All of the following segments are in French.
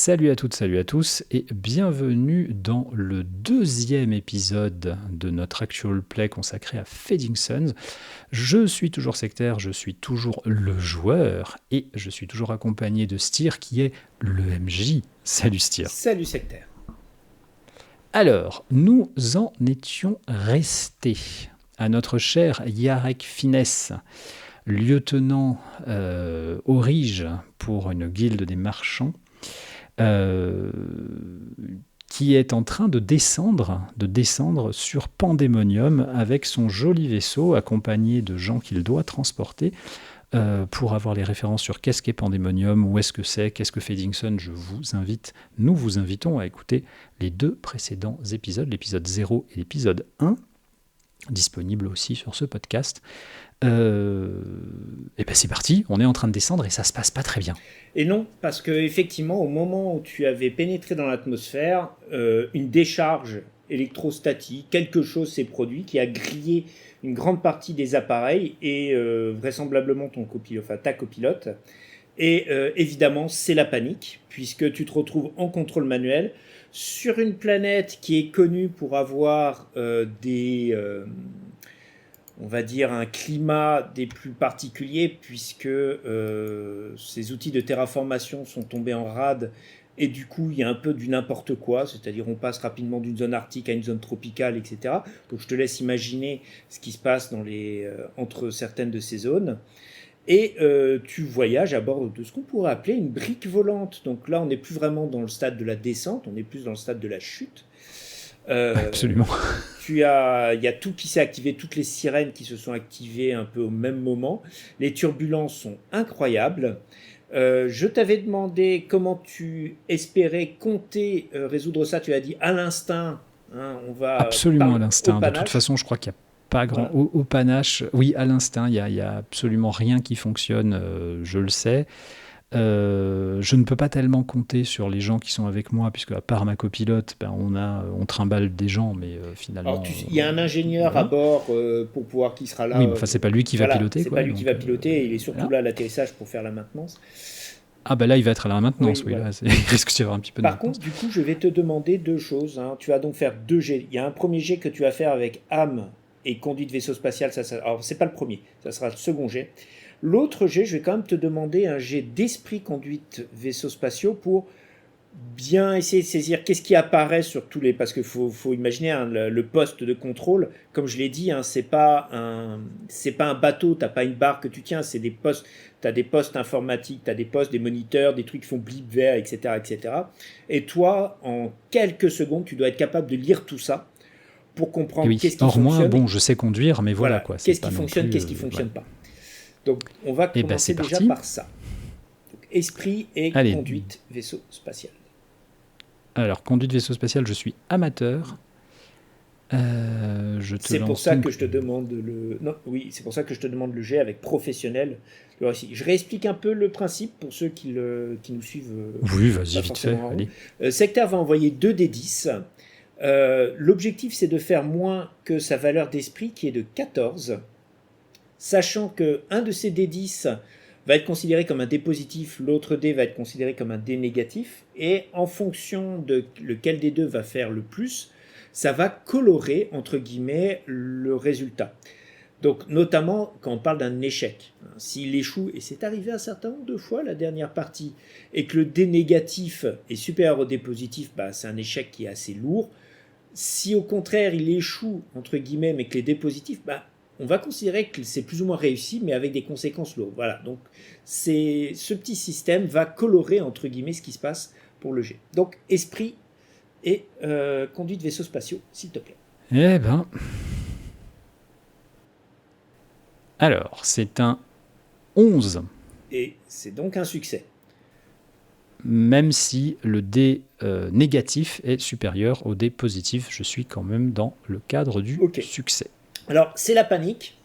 Salut à toutes, salut à tous et bienvenue dans le deuxième épisode de notre actual play consacré à Fading Suns. Je suis toujours sectaire, je suis toujours le joueur et je suis toujours accompagné de Styr qui est le MJ. Salut Styr. Salut sectaire. Alors, nous en étions restés à notre cher Yarek Finesse, lieutenant Aurige pour une guilde des marchands, qui est en train de descendre sur Pandémonium avec son joli vaisseau accompagné de gens qu'il doit transporter. Pour avoir les références sur qu'est-ce qu'est Pandémonium, où est-ce que c'est, qu'est-ce que Fading Sun, nous vous invitons à écouter les deux précédents épisodes, l'épisode 0 et l'épisode 1, disponibles aussi sur ce podcast. Et ben c'est parti, on est en train de descendre et ça se passe pas très bien. Et non, parce que effectivement, au moment où tu avais pénétré dans l'atmosphère, une décharge électrostatique, quelque chose s'est produit qui a grillé une grande partie des appareils et vraisemblablement ta copilote. Et évidemment, c'est la panique, puisque tu te retrouves en contrôle manuel sur une planète qui est connue pour avoir on va dire un climat des plus particuliers, puisque ces outils de terraformation sont tombés en rade et du coup il y a un peu du n'importe quoi, c'est-à-dire on passe rapidement d'une zone arctique à une zone tropicale, etc. Donc je te laisse imaginer ce qui se passe entre certaines de ces zones. Et tu voyages à bord de ce qu'on pourrait appeler une brique volante. Donc là on n'est plus vraiment dans le stade de la descente, on est plus dans le stade de la chute. Absolument. Il y a tout qui s'est activé, toutes les sirènes qui se sont activées un peu au même moment. Les turbulences sont incroyables. Je t'avais demandé comment tu espérais compter résoudre ça. Tu as dit à l'instinct. On va absolument à l'instinct. De toute façon, je crois qu'il n'y a pas grand... Voilà. Au panache, oui, à l'instinct, il y a absolument rien qui fonctionne, je le sais. Je ne peux pas tellement compter sur les gens qui sont avec moi, puisque à part ma copilote, on trimballe des gens, mais finalement... Alors, il y a un ingénieur à bord pour pouvoir qui sera là. Oui, mais c'est pas lui qui va piloter. C'est pas lui qui va piloter, il est surtout là à l'atterrissage pour faire la maintenance. Ah bah là, il va être à la maintenance, oui. Voilà. Là, risque d'y avoir un petit peu de Par contre, du coup, je vais te demander deux choses. Tu vas donc faire 2 jets. Il y a un premier jet que tu vas faire avec âme et conduite vaisseau spatial. Alors, c'est pas le premier, ça sera le second jet. L'autre jet, je vais quand même te demander un jet d'esprit conduite vaisseaux spatiaux pour bien essayer de saisir qu'est-ce qui apparaît sur tous les... Parce qu'il faut imaginer le poste de contrôle, comme je l'ai dit, c'est pas un bateau, t'as pas une barre que tu tiens, c'est des postes, t'as des postes informatiques, t'as des postes, des moniteurs, des trucs qui font blip vert, etc., etc. Et toi, en quelques secondes, tu dois être capable de lire tout ça pour comprendre qu'est-ce qui fonctionne. Moi, bon, je sais conduire, mais voilà quoi. Qu'est-ce qui fonctionne, qu'est-ce qui fonctionne pas. Donc, on va commencer déjà par ça. Donc, esprit et conduite vaisseau spatial. Alors, conduite vaisseau spatial, je suis amateur. C'est pour ça que je te demande c'est pour ça que je te demande le jet avec professionnel. Je réexplique un peu le principe pour ceux qui nous suivent. Oui, vas-y, vite fait. Allez. Sectaire va envoyer 2 des 10. L'objectif, c'est de faire moins que sa valeur d'esprit, qui est de 14. Sachant qu'un de ces D10 va être considéré comme un dé positif, l'autre dé va être considéré comme un dé négatif, et en fonction de lequel des deux va faire le plus, ça va colorer, entre guillemets, le résultat. Donc, notamment, quand on parle d'un échec, s'il échoue, et c'est arrivé un certain nombre de fois, la dernière partie, et que le dé négatif est supérieur au dé positif, c'est un échec qui est assez lourd. Si, au contraire, il échoue, entre guillemets, mais que les dés positifs, on va considérer que c'est plus ou moins réussi, mais avec des conséquences lourdes. Voilà, donc ce petit système va colorer, entre guillemets, ce qui se passe pour le jet. Donc, esprit et conduite vaisseaux spatiaux, s'il te plaît. Eh ben... Alors, c'est un 11. Et c'est donc un succès. Même si le dé négatif est supérieur au dé positif, je suis quand même dans le cadre du succès. Alors, c'est la panique.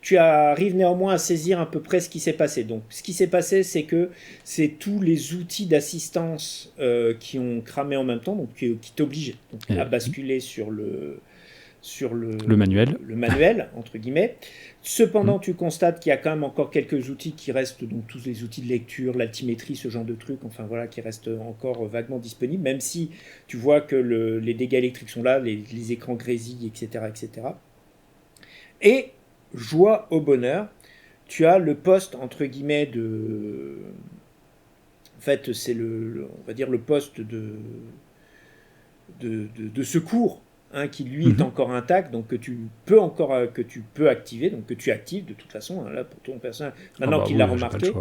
Tu arrives néanmoins à saisir à peu près ce qui s'est passé. Donc, ce qui s'est passé, c'est que c'est tous les outils d'assistance qui ont cramé en même temps, donc qui t'obligent à basculer sur sur Le manuel. le manuel, entre guillemets. Cependant, tu constates qu'il y a quand même encore quelques outils qui restent, donc tous les outils de lecture, l'altimétrie, ce genre de trucs, enfin voilà, qui restent encore vaguement disponibles, même si tu vois que les dégâts électriques sont là, les écrans grésillent, etc., etc. Et, joie au bonheur, tu as le poste, entre guillemets, en fait, c'est on va dire le poste de secours, hein, qui lui est encore intact, donc que tu peux activer, donc que tu actives de toute façon, hein, là pour ton personnage, maintenant qu'il l'a remarqué.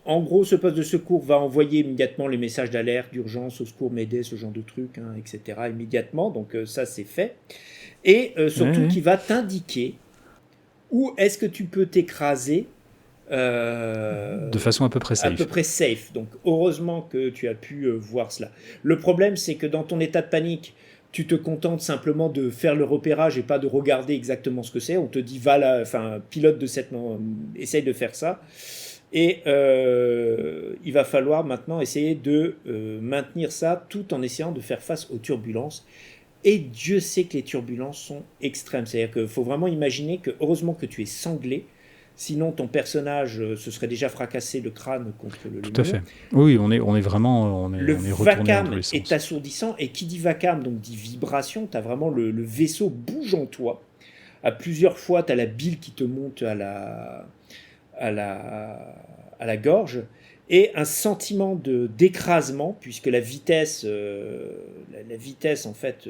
En gros, ce poste de secours va envoyer immédiatement les messages d'alerte, d'urgence, au secours, m'aider, ce genre de trucs, hein, etc. immédiatement, donc ça c'est fait. Et surtout qui va t'indiquer où est-ce que tu peux t'écraser de façon à peu près safe. À peu près safe. Donc heureusement que tu as pu voir cela. Le problème, c'est que dans ton état de panique, tu te contentes simplement de faire le repérage et pas de regarder exactement ce que c'est. On te dit, va là, enfin, pilote de essaye de faire ça. Et il va falloir maintenant essayer de maintenir ça tout en essayant de faire face aux turbulences. Et Dieu sait que les turbulences sont extrêmes. C'est-à-dire qu'il faut vraiment imaginer que, heureusement que tu es sanglé, sinon ton personnage se serait déjà fracassé le crâne contre le Tout à fait. Oui, on est vraiment le on est vacarme est assourdissant, et qui dit vacarme, donc dit vibration, tu as vraiment le vaisseau bouge en toi. À plusieurs fois, tu as la bile qui te monte à la gorge, et un sentiment d'écrasement, puisque la vitesse en fait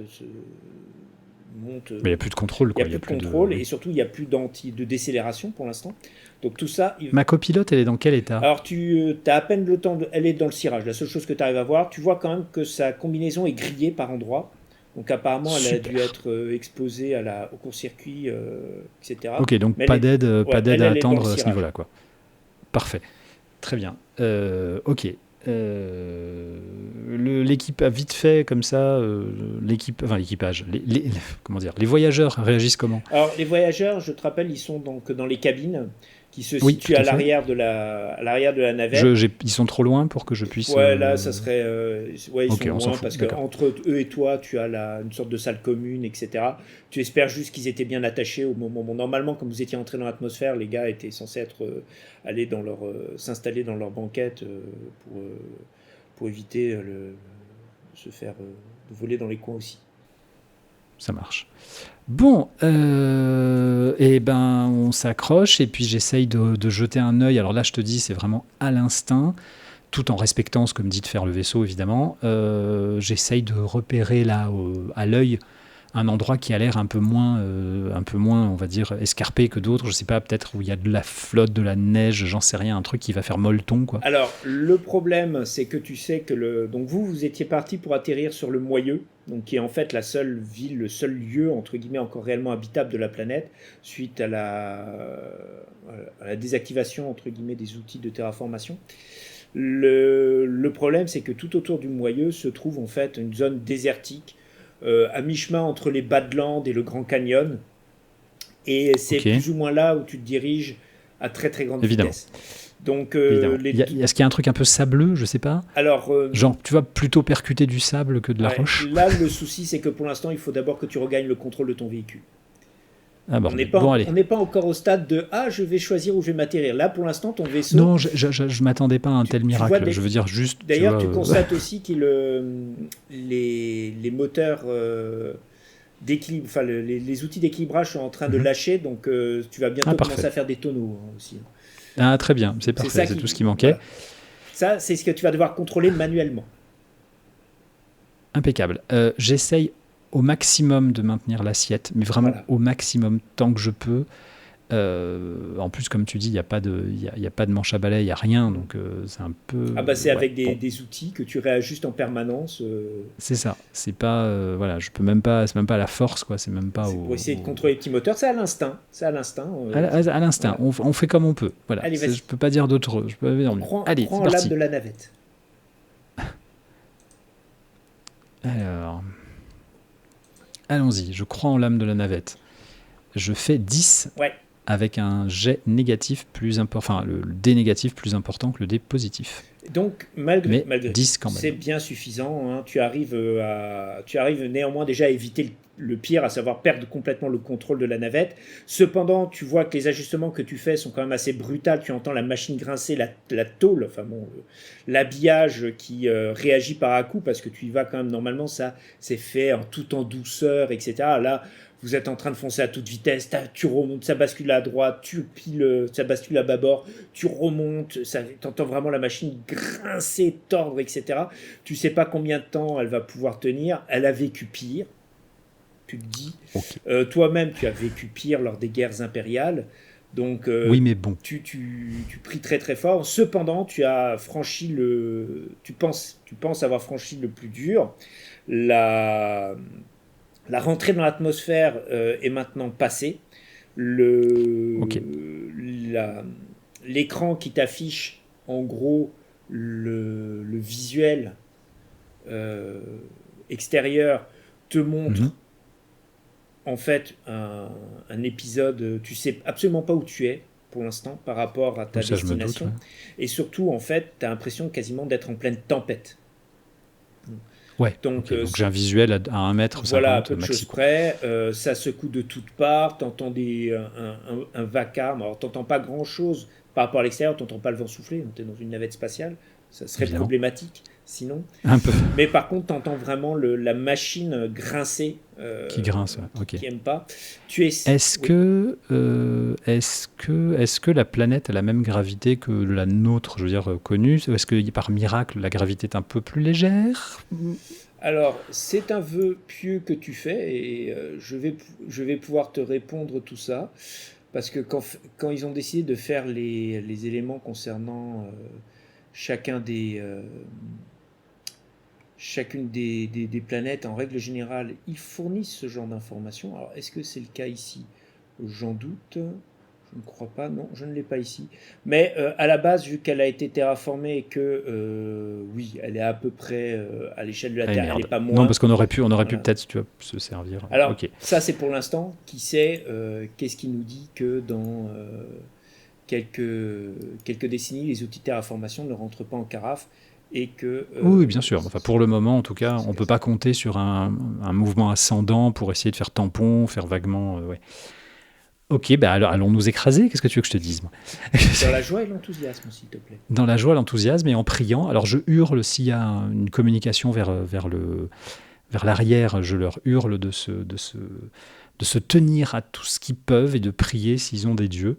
monte. Mais il n'y a plus de contrôle. Il n'y a plus de contrôle, et surtout il n'y a plus de décélération pour l'instant. Donc tout ça. Ma copilote, elle est dans quel état? Alors tu as à peine le temps, elle est dans le cirage. La seule chose que tu arrives à voir, tu vois quand même que sa combinaison est grillée par endroits. Donc apparemment, elle a dû être exposée au court-circuit, etc. Ok, donc mais pas d'aide à attendre à ce niveau-là, quoi. Parfait. Très bien. Ok. L'équipe a vite fait comme ça. L'équipage. Les voyageurs réagissent comment? Alors les voyageurs, je te rappelle, ils sont donc dans les cabines qui se situent à l'arrière de la navette. Ils sont trop loin pour que je puisse. Ouais, là, ça serait. Ils sont loin parce qu'entre eux et toi, tu as une sorte de salle commune, etc. Tu espères juste qu'ils étaient bien attachés au moment. Bon, normalement, comme vous étiez entrés dans l'atmosphère, les gars étaient censés aller s'installer dans leur banquette pour éviter se faire voler dans les coins aussi. Ça marche. Bon, on s'accroche et puis j'essaye de jeter un œil. Alors là, je te dis, c'est vraiment à l'instinct, tout en respectant ce que me dit de faire le vaisseau, évidemment. J'essaye de repérer là, à l'œil, un endroit qui a l'air un peu moins, on va dire, escarpé que d'autres. Je sais pas, peut-être où il y a de la flotte, de la neige, j'en sais rien, un truc qui va faire molleton, quoi. Alors, le problème, c'est que tu sais que donc vous étiez parti pour atterrir sur le Moyeu, donc qui est en fait la seule ville, le seul lieu, entre guillemets, encore réellement habitable de la planète, suite à la désactivation, entre guillemets, des outils de terraformation. Le problème, c'est que tout autour du Moyeu se trouve en fait une zone désertique, à mi-chemin entre les Badlands et le Grand Canyon, et c'est plus ou moins là où tu te diriges à très très grande vitesse. Donc, est-ce qu'il y a un truc un peu sableux, je sais pas? Alors, genre, tu vas plutôt percuter du sable que de la roche. Là, le souci, c'est que pour l'instant, il faut d'abord que tu regagnes le contrôle de ton véhicule. Ah bon, on n'est pas encore au stade de je vais choisir où je vais m'atterrir. Là, pour l'instant, ton vaisseau. Non, je m'attendais pas à un tel miracle. Je veux dire juste. D'ailleurs, tu constates aussi que les moteurs d'équilibre, enfin les outils d'équilibrage sont en train de lâcher, donc tu vas bientôt commencer à faire des tonneaux aussi. Ah, très bien, c'est parfait, c'est tout ce qui manquait. Voilà. Ça, c'est ce que tu vas devoir contrôler manuellement. Impeccable. J'essaye au maximum de maintenir l'assiette, mais vraiment au maximum, tant que je peux. En plus, comme tu dis, il n'y a pas de manche à balai, il n'y a rien, donc c'est un peu... c'est avec des outils que tu réajustes en permanence. C'est ça, c'est pas... je peux même pas, c'est même pas à la force, quoi, c'est même pas pour essayer de contrôler les petits moteurs, c'est à l'instinct. À l'instinct, voilà. on fait comme on peut, voilà. Allez, je peux pas dire d'autre, je peux pas dire mieux. Allez, prends l'âme de la navette. Alors... Allons-y, je crois en l'âme de la navette. Je fais 10. Ouais. avec un jet négatif plus important, enfin le dé négatif plus important que le dé positif. Donc, malgré 10 quand même. c'est bien suffisant. Hein. Tu arrives néanmoins déjà à éviter le pire, à savoir perdre complètement le contrôle de la navette. Cependant, tu vois que les ajustements que tu fais sont quand même assez brutals. Tu entends la machine grincer, la tôle, enfin bon, l'habillage qui réagit par à coup parce que tu y vas quand même. Normalement, ça c'est fait tout en douceur, etc. Là, vous êtes en train de foncer à toute vitesse, tu remontes, ça bascule à droite, ça bascule à bâbord, tu remontes, tu entends vraiment la machine grincer, tordre, etc. Tu sais pas combien de temps elle va pouvoir tenir. Elle a vécu pire, tu te dis. Okay. Toi-même, tu as vécu pire lors des guerres impériales. Donc, oui, mais bon. Tu pries très très fort. Cependant, tu penses avoir franchi le plus dur. La rentrée dans l'atmosphère est maintenant passée. L'écran qui t'affiche, en gros, le visuel extérieur te montre en fait un épisode. Tu sais absolument pas où tu es pour l'instant par rapport à ta destination. Doute, ouais. Et surtout, en fait, tu as l'impression quasiment d'être en pleine tempête. Ouais, donc j'ai un visuel à 1 mètre 50 voilà, à peu de choses près. Ça secoue de toutes parts. Tu entends un vacarme. Alors, tu n'entends pas grand-chose par rapport à l'extérieur. Tu n'entends pas le vent souffler. Tu es dans une navette spatiale. Ça serait problématique, sinon. Un peu. Mais par contre, tu entends vraiment la machine grincer. Qui grince, ok. Qui n'aime pas. Est-ce que la planète a la même gravité que la nôtre, je veux dire, connue ? Est-ce que par miracle, la gravité est un peu plus légère ? Alors, c'est un vœu pieux que tu fais et je vais pouvoir te répondre tout ça. Parce que quand ils ont décidé de faire les éléments concernant chacune des planètes, en règle générale, ils fournissent ce genre d'informations. Alors, est-ce que c'est le cas ici ? J'en doute. Je ne crois pas. Non, je ne l'ai pas ici. Mais à la base, vu qu'elle a été terraformée et que, oui, elle est à peu près à l'échelle de la Terre, elle n'est pas moins. Non, parce qu'on aurait pu peut-être, tu vois, se servir. Alors, ça, c'est pour l'instant. Qui sait qu'est-ce qui nous dit que dans quelques décennies, les outils de terraformation ne rentrent pas en carafe et que... oui, bien sûr. Enfin, pour le moment, en tout cas, on ne peut pas compter sur un mouvement ascendant pour essayer de faire tampon, faire vaguement... ouais. Ok, bah alors allons nous écraser. Qu'est-ce que tu veux que je te dise, moi ? Dans la joie et l'enthousiasme, s'il te plaît. Dans la joie, l'enthousiasme et en priant. Alors je hurle s'il y a une communication vers l'arrière, je leur hurle de se tenir à tout ce qu'ils peuvent et de prier s'ils ont des dieux.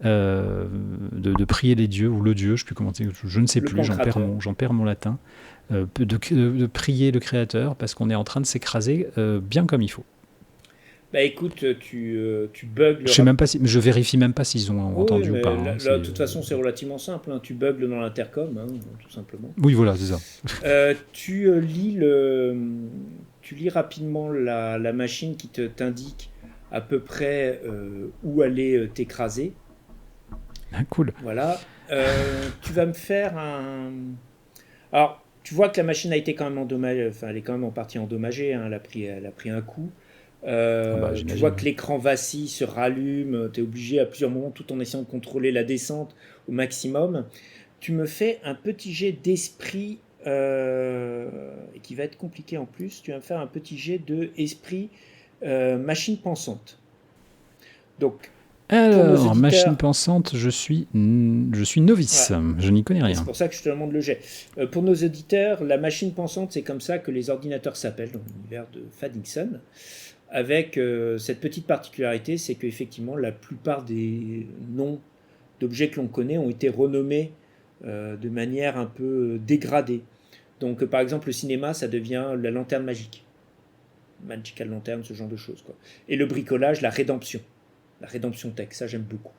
De prier les dieux ou le dieu, je ne sais plus, j'en perds mon latin. De prier le Créateur parce qu'on est en train de s'écraser bien comme il faut. Bah écoute, tu bugs. Je vérifie même pas s'ils ont entendu ou pas. Là, de toute façon, c'est relativement simple. Hein. Tu bugs dans l'intercom, tout simplement. Oui, voilà, c'est ça. Tu lis rapidement la machine qui t'indique à peu près où aller t'écraser. Ah, cool. Voilà. Tu vas me faire un. Alors, tu vois que la machine a été quand même endommagée. Enfin, elle est quand même en partie endommagée. Hein. Elle a pris un coup. Tu vois que l'écran vacille, se rallume, tu es obligé à plusieurs moments, tout en essayant de contrôler la descente au maximum. Tu me fais un petit jet d'esprit, et qui va être compliqué en plus. Tu vas me faire un petit jet de esprit machine pensante. Donc, alors, machine pensante, je suis novice, ouais. Je n'y connais rien. C'est pour ça que je te demande le jet. Pour nos auditeurs, la machine pensante, c'est comme ça que les ordinateurs s'appellent dans l'univers de Faddington. Avec cette petite particularité, c'est qu'effectivement, la plupart des noms d'objets que l'on connaît ont été renommés de manière un peu dégradée. Donc, par exemple, le cinéma, ça devient la lanterne magique. Magical Lantern, ce genre de choses, quoi. Et le bricolage, la rédemption. La rédemption tech, ça, j'aime beaucoup.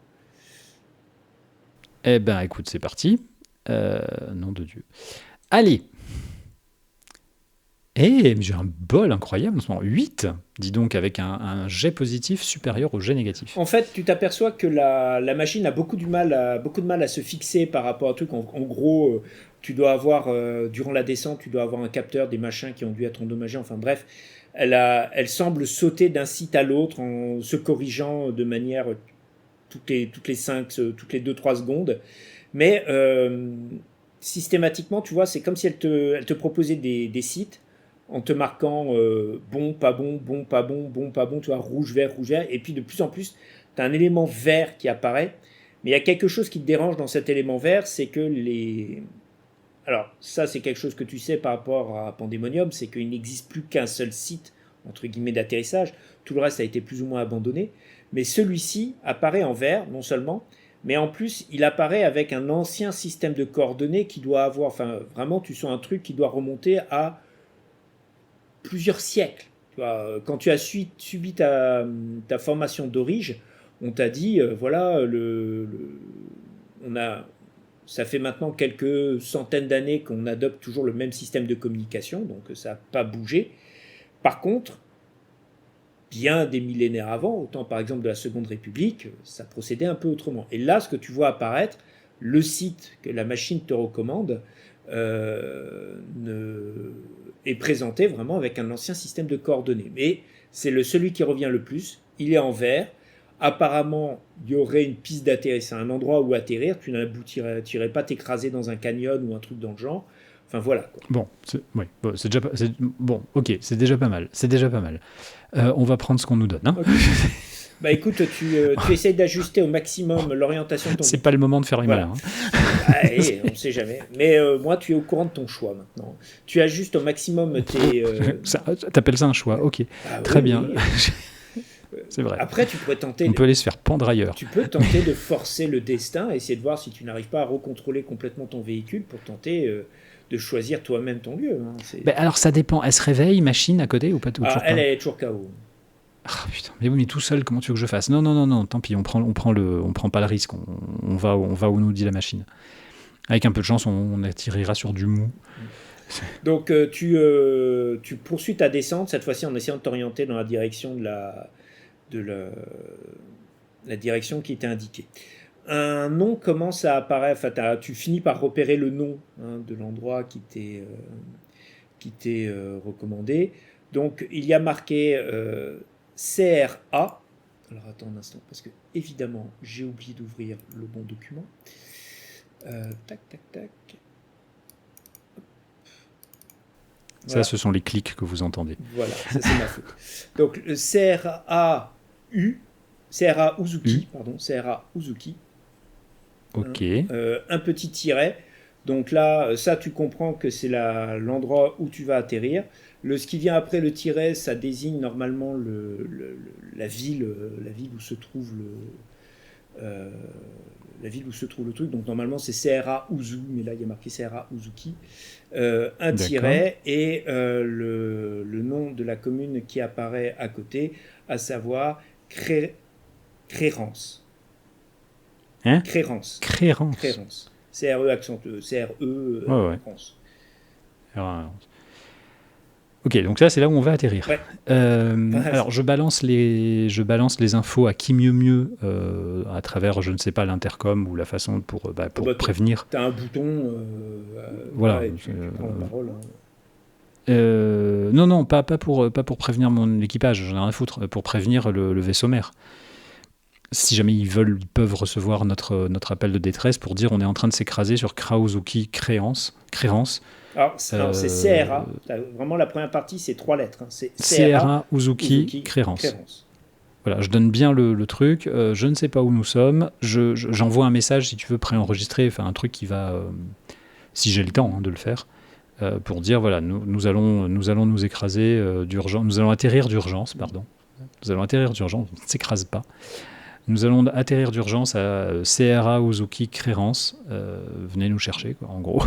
Eh ben, écoute, c'est parti. Nom de Dieu. Allez. Eh, j'ai un bol incroyable en ce moment. 8, dis donc, avec un jet positif supérieur au jet négatif. En fait, tu t'aperçois que la machine a beaucoup de mal à se fixer par rapport à un truc. En gros, tu dois avoir, durant la descente, tu dois avoir un capteur, des machins qui ont dû être endommagés. Enfin bref, elle semble sauter d'un site à l'autre en se corrigeant de manière toutes les 5, toutes les 2-3 secondes. Mais systématiquement, tu vois, c'est comme si elle te proposait des sites en te marquant bon, pas bon, bon, pas bon, bon, pas bon, tu vois, rouge, vert, et puis de plus en plus, tu as un élément vert qui apparaît, mais il y a quelque chose qui te dérange dans cet élément vert, c'est que les... Alors, ça, c'est quelque chose que tu sais par rapport à Pandemonium, c'est qu'il n'existe plus qu'un seul site, entre guillemets, d'atterrissage, tout le reste a été plus ou moins abandonné, mais celui-ci apparaît en vert, non seulement, mais en plus, il apparaît avec un ancien système de coordonnées qui doit avoir, enfin, vraiment, tu sens un truc qui doit remonter à plusieurs siècles. Tu vois, quand tu as subi ta formation d'orige, on t'a dit, voilà, on a, ça fait maintenant quelques centaines d'années qu'on adopte toujours le même système de communication, donc ça n'a pas bougé. Par contre, bien des millénaires avant, au temps par exemple de la Seconde République, ça procédait un peu autrement. Et là, ce que tu vois apparaître, le site que la machine te recommande, est présenté vraiment avec un ancien système de coordonnées. Mais c'est celui qui revient le plus, il est en vert. Apparemment, il y aurait une piste d'atterrissage, un endroit où atterrir, tu n'irais pas t'écraser dans un canyon ou un truc dans le genre. Enfin voilà. Quoi. Bon, oui, c'est déjà bon, ok, c'est déjà pas mal. C'est déjà pas mal. On va prendre ce qu'on nous donne. Hein. Okay. Bah écoute, tu essayes d'ajuster au maximum l'orientation de ton... C'est pas le moment de faire les malins. Hein. Allez, on ne sait jamais. Mais moi, tu es au courant de ton choix maintenant. Tu ajustes au maximum tes... T'appelles ça un choix, ok. Très bien. Oui. C'est vrai. Après, tu pourrais tenter... On peut aller se faire pendre ailleurs. Tu peux tenter de forcer le destin, essayer de voir si tu n'arrives pas à recontrôler complètement ton véhicule pour tenter de choisir toi-même ton lieu. Hein. Ben alors ça dépend. Elle se réveille, machine à côté ou pas tout elle est toujours KO. Ah putain, mais oui, mais tout seul, comment tu veux que je fasse ? Non, tant pis, on prend pas le risque. On va où nous dit la machine. Avec un peu de chance, on atterrira sur du mou. Donc tu poursuis ta descente, cette fois-ci en essayant de t'orienter dans la direction de la direction qui était indiquée. Un nom commence à apparaître, enfin, tu finis par repérer le nom de l'endroit qui t'est recommandé. Donc il y a marqué CRA. Alors attends un instant, parce que évidemment j'ai oublié d'ouvrir le bon document. Tac. Ça, ce sont les clics que vous entendez. Voilà, ça c'est ma faute. Donc le CRA Uzuki. Ok. Un petit tiret. Donc là, ça tu comprends que c'est l'endroit où tu vas atterrir. Ce qui vient après le tiret, ça désigne normalement la ville où se trouve le truc. Donc normalement c'est CRA Uzu, mais là il y a marqué CRA Uzuki. Un tiret et le nom de la commune qui apparaît à côté, à savoir Crérences. Hein ? Crérences. CRE accent E, CRE France. Ok, donc ça c'est là où on va atterrir. Ouais. Alors je balance les infos à qui mieux à travers, je ne sais pas, l'intercom ou la façon pour prévenir. Tu as un bouton. Voilà. Et tu prends la parole. Hein. Non, pas pour prévenir mon équipage, j'en ai rien à foutre, pour prévenir le vaisseau mère. Si jamais ils peuvent recevoir notre appel de détresse pour dire on est en train de s'écraser sur Krauzuki Créance. Alors, c'est CRA. Vraiment, la première partie, c'est 3 lettres. Hein. C'est CRA Uzuki Créance. Voilà, je donne bien le truc. Je ne sais pas où nous sommes. J'envoie un message, si tu veux, préenregistré, enfin un truc qui va, si j'ai le temps de le faire, pour dire voilà, nous allons nous écraser d'urgence. Nous allons atterrir d'urgence, pardon. Nous allons atterrir d'urgence, on ne s'écrase pas. Nous allons atterrir d'urgence à CRA Uzuki Créance. Venez nous chercher, quoi, en gros.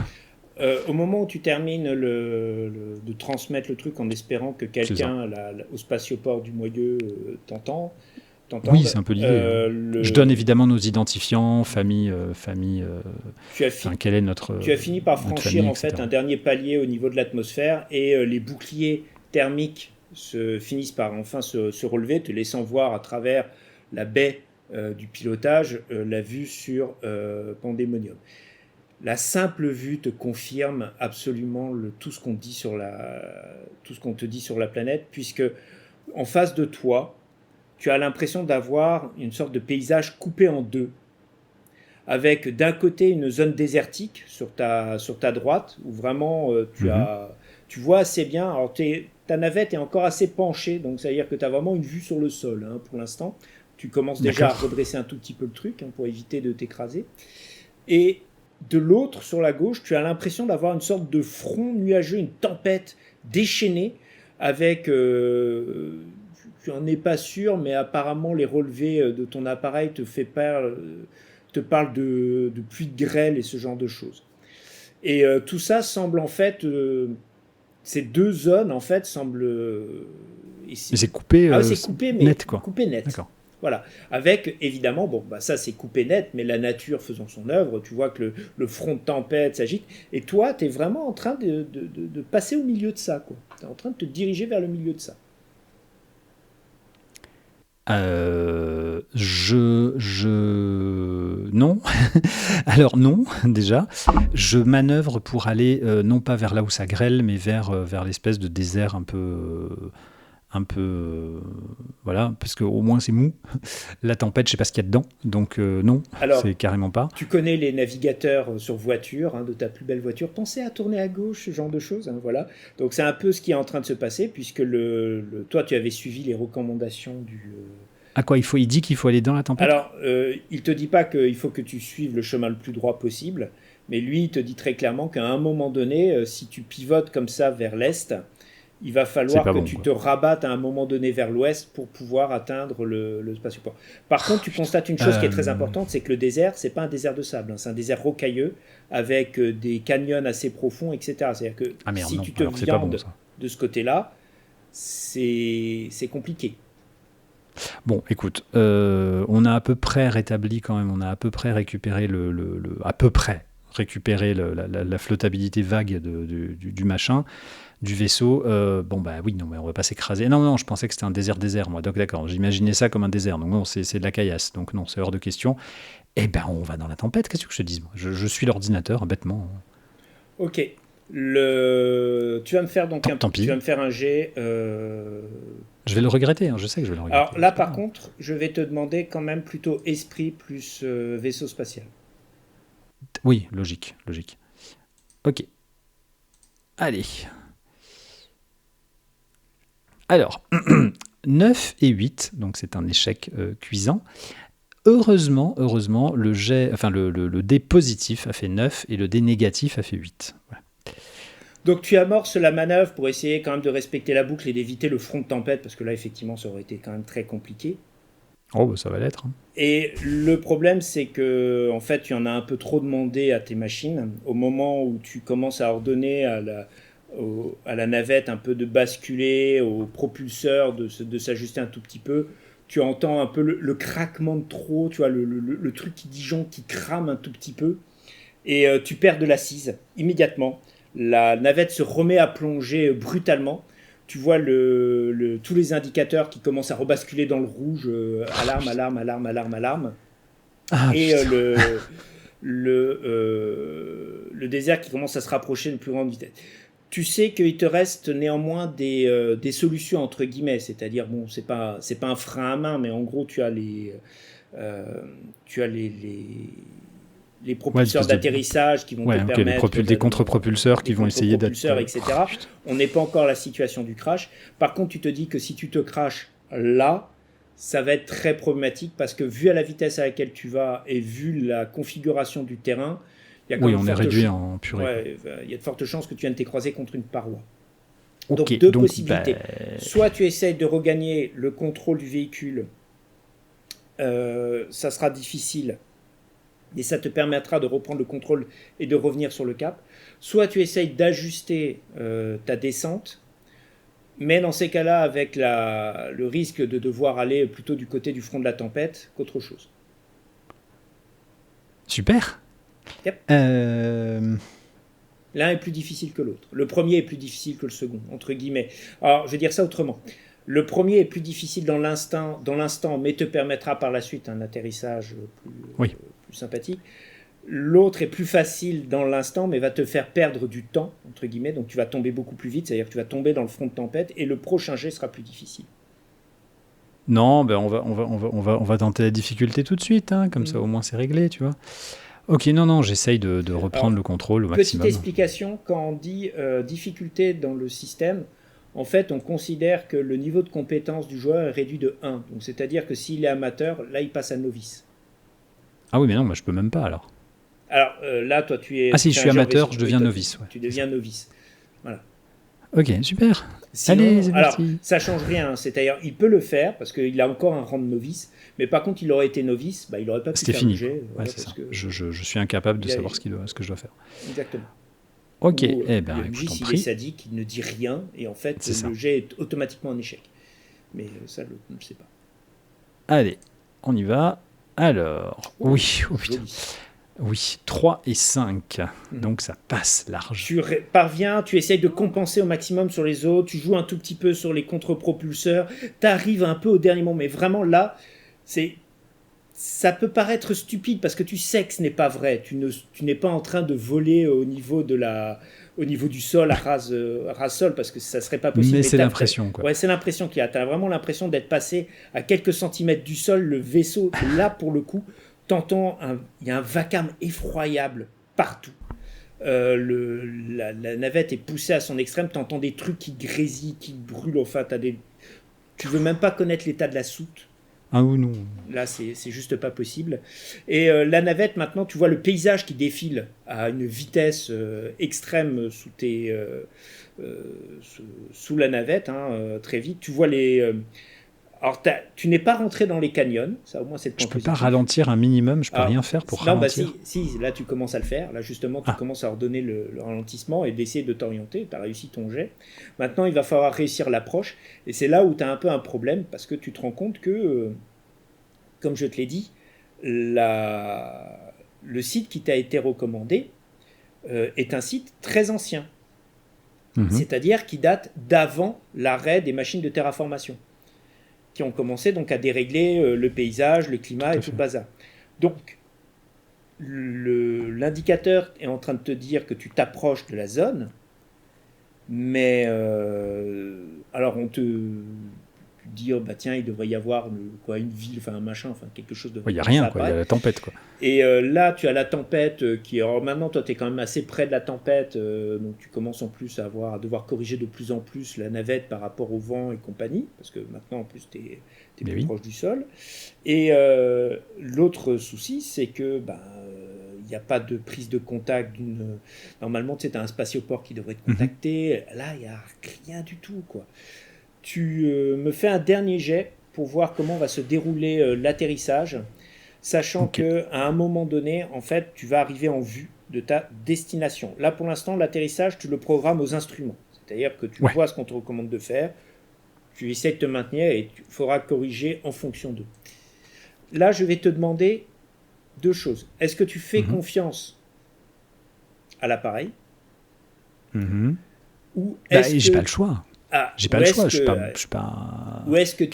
Au moment où tu termines de transmettre le truc en espérant que quelqu'un au spatioport du Moyeu t'entende. Oui, c'est un peu l'idée. Je donne évidemment nos identifiants, famille. Quel est notre. Tu as fini par franchir famille, en fait un dernier palier au niveau de l'atmosphère et les boucliers thermiques finissent par enfin se relever, te laissant voir à travers la baie du pilotage la vue sur Pandemonium. La simple vue te confirme absolument tout ce qu'on te dit sur la planète, puisque en face de toi, tu as l'impression d'avoir une sorte de paysage coupé en deux, avec d'un côté une zone désertique sur ta droite, où vraiment tu vois assez bien. Alors ta navette est encore assez penchée, donc ça veut dire que tu as vraiment une vue sur le sol pour l'instant. Tu commences déjà à redresser un tout petit peu le truc pour éviter de t'écraser. Et de l'autre, sur la gauche, tu as l'impression d'avoir une sorte de front nuageux, une tempête déchaînée, avec, tu n'en es pas sûr, mais apparemment les relevés de ton appareil te parlent de pluie de grêle et ce genre de choses. Et tout ça semble en fait, ces deux zones en fait semblent... mais c'est coupé, c'est coupé, mais net, quoi. Coupé net. D'accord. Voilà, avec évidemment, ça c'est coupé net, mais la nature faisant son œuvre, tu vois que le front de tempête s'agite, et toi, tu es vraiment en train de passer au milieu de ça, quoi. Tu es en train de te diriger vers le milieu de ça. Non. Alors non, déjà. Je manœuvre pour aller non pas vers là où ça grêle, mais vers l'espèce de désert un peu... voilà, parce qu'au moins c'est mou. La tempête, je sais pas ce qu'il y a dedans, donc non, Alors, c'est carrément pas. Tu connais les navigateurs sur voiture, de ta plus belle voiture, pensez à tourner à gauche, ce genre de choses, voilà. Donc c'est un peu ce qui est en train de se passer, puisque toi tu avais suivi les recommandations du... À quoi il dit qu'il faut aller dans la tempête? Alors, il te dit pas qu'il faut que tu suives le chemin le plus droit possible, mais lui il te dit très clairement qu'à un moment donné, si tu pivotes comme ça vers l'est, il va falloir que tu te rabattes à un moment donné vers l'ouest pour pouvoir atteindre le spatioport. Par contre, tu constates une chose qui est très importante, c'est que le désert, c'est pas un désert de sable, c'est un désert rocailleux avec des canyons assez profonds, etc. C'est-à-dire que si tu te viandes de ce côté-là, c'est compliqué. Bon, écoute, on a à peu près rétabli quand même, on a à peu près récupéré la flottabilité vague du machin, du vaisseau. Oui, non, mais on va pas s'écraser. Non, je pensais que c'était un désert, moi. Donc d'accord, j'imaginais ça comme un désert. Donc non, c'est de la caillasse. Donc non, c'est hors de question. Eh ben, on va dans la tempête. Qu'est-ce que je te dise, moi je suis l'ordinateur, bêtement. Ok. Tu vas me faire donc tu vas me faire un jet. Je vais le regretter, je sais que je vais le regretter. Alors là, par contre, je vais te demander quand même plutôt esprit plus vaisseau spatial. Oui, logique. Ok. Allez. Alors, 9 et 8, donc c'est un échec cuisant. Heureusement, le dé positif a fait 9 et le dé négatif a fait 8. Voilà. Donc tu amorces la manœuvre pour essayer quand même de respecter la boucle et d'éviter le front de tempête, parce que là, effectivement, ça aurait été quand même très compliqué. Oh, ça va l'être. Et le problème, c'est que en fait, tu en as un peu trop demandé à tes machines. Au moment où tu commences à ordonner à la navette un peu de basculer, au propulseur de s'ajuster un tout petit peu, tu entends un peu le craquement de trop, tu vois, le truc qui disjoncte, qui crame un tout petit peu, et tu perds de l'assise immédiatement. La navette se remet à plonger brutalement. Tu vois tous les indicateurs qui commencent à rebasculer dans le rouge, alarme. Et le désert qui commence à se rapprocher de plus grande vitesse. Tu sais qu'il te reste néanmoins des solutions entre guillemets, c'est-à-dire bon, c'est pas un frein à main, mais en gros tu as les propulseurs d'atterrissage qui vont te permettre... des contre-propulseurs qui vont essayer d'être... etc. On n'est pas encore à la situation du crash. Par contre, tu te dis que si tu te crashes là, ça va être très problématique parce que vu à la vitesse à laquelle tu vas et vu la configuration du terrain, il y a quand même on est réduit en purée. Il y a de fortes chances que tu viennes t'écraser contre une paroi. Okay, donc deux possibilités. Soit tu essayes de regagner le contrôle du véhicule, ça sera difficile, et ça te permettra de reprendre le contrôle et de revenir sur le cap. Soit tu essayes d'ajuster ta descente, mais dans ces cas-là, avec le risque de devoir aller plutôt du côté du front de la tempête qu'autre chose. Super. Yep. L'un est plus difficile que l'autre. Le premier est plus difficile que le second, entre guillemets. Alors, je vais dire ça autrement. Le premier est plus difficile dans l'instant, mais te permettra par la suite un atterrissage plus sympathique. L'autre est plus facile dans l'instant, mais va te faire perdre du temps, entre guillemets. Donc tu vas tomber beaucoup plus vite, c'est-à-dire que tu vas tomber dans le front de tempête, et le prochain jet sera plus difficile. Non, ben on va tenter la difficulté tout de suite, hein, comme ça au moins c'est réglé, tu vois. Ok, non, j'essaye de reprendre Alors, le contrôle au petite maximum. explication, quand on dit difficulté dans le système, en fait, on considère que le niveau de compétence du joueur est réduit de 1. Donc, c'est-à-dire que s'il est amateur, là, il passe à novice. Ah oui, mais non, moi je peux même pas alors. Alors là, toi, Ah si, tu je fais suis un jeu en amateur, vaisseau. je Oui, deviens toi, novice, ouais. tu C'est ça. deviens novice. Voilà. Ok, super. Sinon, Allez, c'est alors, parti. ça change rien. C'est-à-dire, il peut le faire parce qu'il a encore un rang de novice. Mais par contre, il aurait été novice, bah, il n'aurait pas pu C'était faire le fini, quoi. jet. Ouais, Voilà, c'est parce ça. que Je suis incapable de il a, savoir ce que je dois faire. exactement. Ok, Ou eh ben le écoute, MJ, on s'il est prie. sadique, il ne dit rien. Et en fait, C'est ça. le jet est automatiquement un échec. Mais ça, l'autre ne le sait pas. Allez, on y va. Alors, Ouh, oui, oh putain. joli. Oui, 3 et 5. Mhm. Donc ça passe large. Tu parviens, tu essayes de compenser au maximum sur les autres, tu joues un tout petit peu sur les contre-propulseurs, tu arrives un peu au dernier moment, mais vraiment là, ça peut paraître stupide parce que tu sais que ce n'est pas vrai. Tu n'es pas en train de voler au niveau du sol à ras sol parce que ça serait pas possible. Mais c'est l'impression, quoi. Ouais, c'est l'impression qu'il y a. Tu as vraiment l'impression d'être passé à quelques centimètres du sol. Le vaisseau, là pour le coup, il y a un vacarme effroyable partout. La navette est poussée à son extrême. Tu entends des trucs qui grésillent, qui brûlent. Enfin, tu veux même pas connaître l'état de la soute. Ah ou non. Là, c'est juste pas possible. Et la navette, maintenant, tu vois le paysage qui défile à une vitesse extrême sous la navette, hein, très vite. Tu vois alors, tu n'es pas rentré dans les canyons, ça au moins c'est le point Je peux positif. pas ralentir un minimum, je peux Ah, rien faire pour non, ralentir. bah si, là tu commences à le faire. Là justement, tu commences à ordonner le ralentissement et d'essayer de t'orienter. Tu as réussi ton jet. Maintenant, il va falloir réussir l'approche. Et c'est là où tu as un peu un problème parce que tu te rends compte que, comme je te l'ai dit, le site qui t'a été recommandé est un site très ancien. C'est-à-dire qui date d'avant l'arrêt des machines de terraformation, qui ont commencé donc à dérégler le paysage, le climat et tout le bazar. Donc, l'indicateur est en train de te dire que tu t'approches de la zone, mais alors on te dit, oh, bah tiens, il devrait y avoir une ville, enfin un machin, enfin quelque chose de... Il n'y a rien, quoi. Il y a la tempête, quoi. Et là, tu as la tempête qui... Alors maintenant, toi, tu es quand même assez près de la tempête, donc tu commences en plus à devoir corriger de plus en plus la navette par rapport au vent et compagnie, parce que maintenant, en plus, tu es plus proche du sol. Et l'autre souci, c'est que il n'y a pas de prise de contact d'une... Normalement, tu sais, as un spatioport qui devrait te contacter. Là, il n'y a rien du tout, quoi. Tu me fais un dernier jet pour voir comment va se dérouler l'atterrissage, sachant qu'à un moment donné, en fait, tu vas arriver en vue de ta destination. Là, pour l'instant, l'atterrissage, tu le programmes aux instruments. C'est-à-dire que tu vois ce qu'on te recommande de faire, tu essaies de te maintenir et tu feras corriger en fonction d'eux. Là, je vais te demander deux choses. Est-ce que tu fais confiance à l'appareil ou j'ai pas le choix. J'ai pas le choix, je suis pas... Ou est-ce que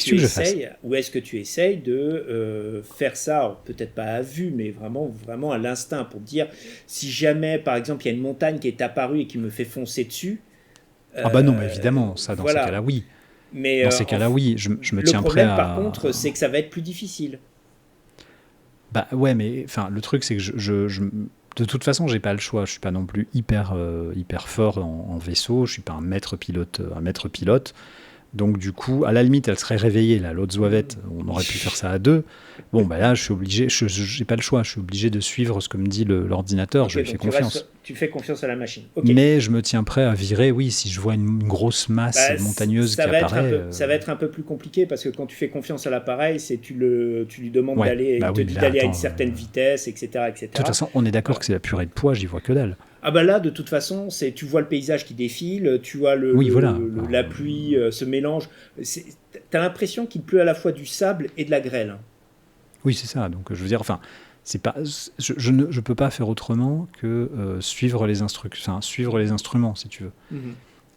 tu essayes de faire ça, peut-être pas à vue, mais vraiment à l'instinct, pour dire, si jamais, par exemple, il y a une montagne qui est apparue et qui me fait foncer dessus... Ah bah non, mais évidemment, ça, dans ces cas-là, oui. Mais dans ces cas-là, oui, je me tiens prêt à... Le problème, par contre, c'est que ça va être plus difficile. Bah ouais, mais enfin, le truc, c'est que de toute façon, j'ai pas le choix. Je suis pas non plus hyper fort en vaisseau. Je suis pas un maître pilote. Donc du coup, à la limite, elle serait réveillée, là, l'autre zouavette. On aurait pu faire ça à deux. Bon, bah là, je suis obligé. J'ai pas le choix. Je suis obligé de suivre ce que me dit l'ordinateur. Je lui fais confiance. Tu fais confiance à la machine. Mais je me tiens prêt à virer. Oui, si je vois une grosse masse montagneuse qui apparaît. Ça va être un peu plus compliqué parce que quand tu fais confiance à l'appareil, c'est tu lui demandes d'aller, d'aller à une certaine vitesse, etc., etc. De toute façon, on est d'accord que c'est la purée de poids. J'y vois que dalle. Ah bah là, de toute façon, tu vois le paysage qui défile, tu vois la pluie se mélange. T'as l'impression qu'il pleut à la fois du sable et de la grêle. Oui, c'est ça. Donc, je veux dire, enfin, c'est pas, je ne peux pas faire autrement que suivre les instruments, si tu veux.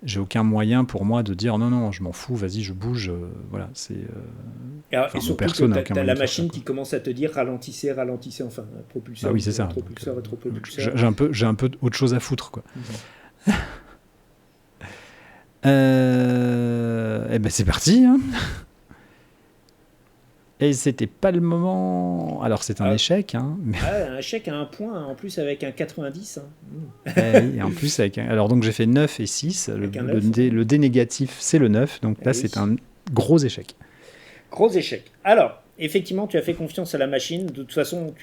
J'ai aucun moyen pour moi de dire non, je m'en fous, vas-y, je bouge. Voilà, c'est. Et surtout que t'as la machine qui commence à te dire ralentissez, enfin, propulseur. Ah oui, c'est ça. Propulseur, rétropropulseur. J'ai un peu autre chose à foutre, quoi. Eh ben c'est parti. Hein. Et c'était pas le moment. Alors, c'est un Ah, échec, hein, mais un échec à un point, en plus avec un 90, hein. oui, et en plus, alors, donc j'ai fait 9 et 6. Avec un 9. Le dé négatif, c'est le 9. Donc Eh là, c'est oui. un gros échec. Gros échec. Alors, effectivement, tu as fait confiance à la machine. De toute façon,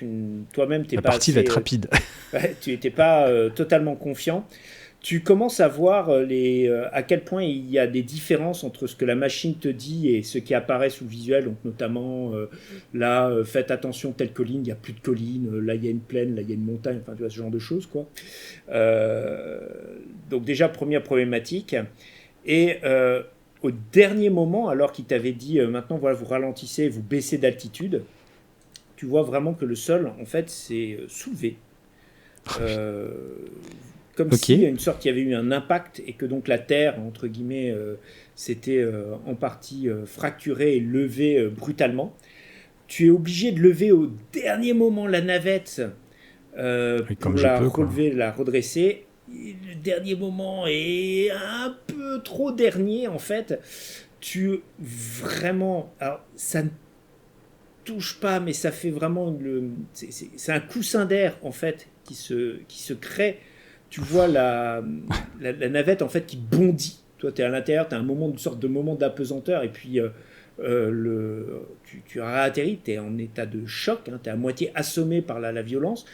toi-même, t'es La pas partie va être assez, rapide. ouais, tu n'étais pas totalement confiant. Tu commences à voir à quel point il y a des différences entre ce que la machine te dit et ce qui apparaît sous le visuel. Donc, notamment, là, faites attention, telle colline, il n'y a plus de colline. Là, il y a une plaine, là, il y a une montagne. Enfin, tu vois, ce genre de choses, quoi. Euh, donc, déjà, première problématique. Et au dernier moment, alors qu'il t'avait dit maintenant, voilà, vous ralentissez, vous baissez d'altitude, tu vois vraiment que le sol, en fait, s'est soulevé. Euh, Comme Ok. si une sorte, il y avait eu un impact et que donc la terre, entre guillemets, s'était en partie fracturée et levée brutalement. Tu es obligé de lever au dernier moment la navette Oui, comme pour je la peux, quoi. relever, la redresser. Le dernier moment est un peu trop dernier en fait. Tu vraiment, alors ça ne touche pas, mais ça fait vraiment c'est un coussin d'air en fait qui se crée. Tu vois la navette en fait qui bondit. Toi, tu es à l'intérieur, tu as une sorte de moment d'apesanteur, et puis tu as atterri, tu es en état de choc, hein, tu es à moitié assommé par la violence.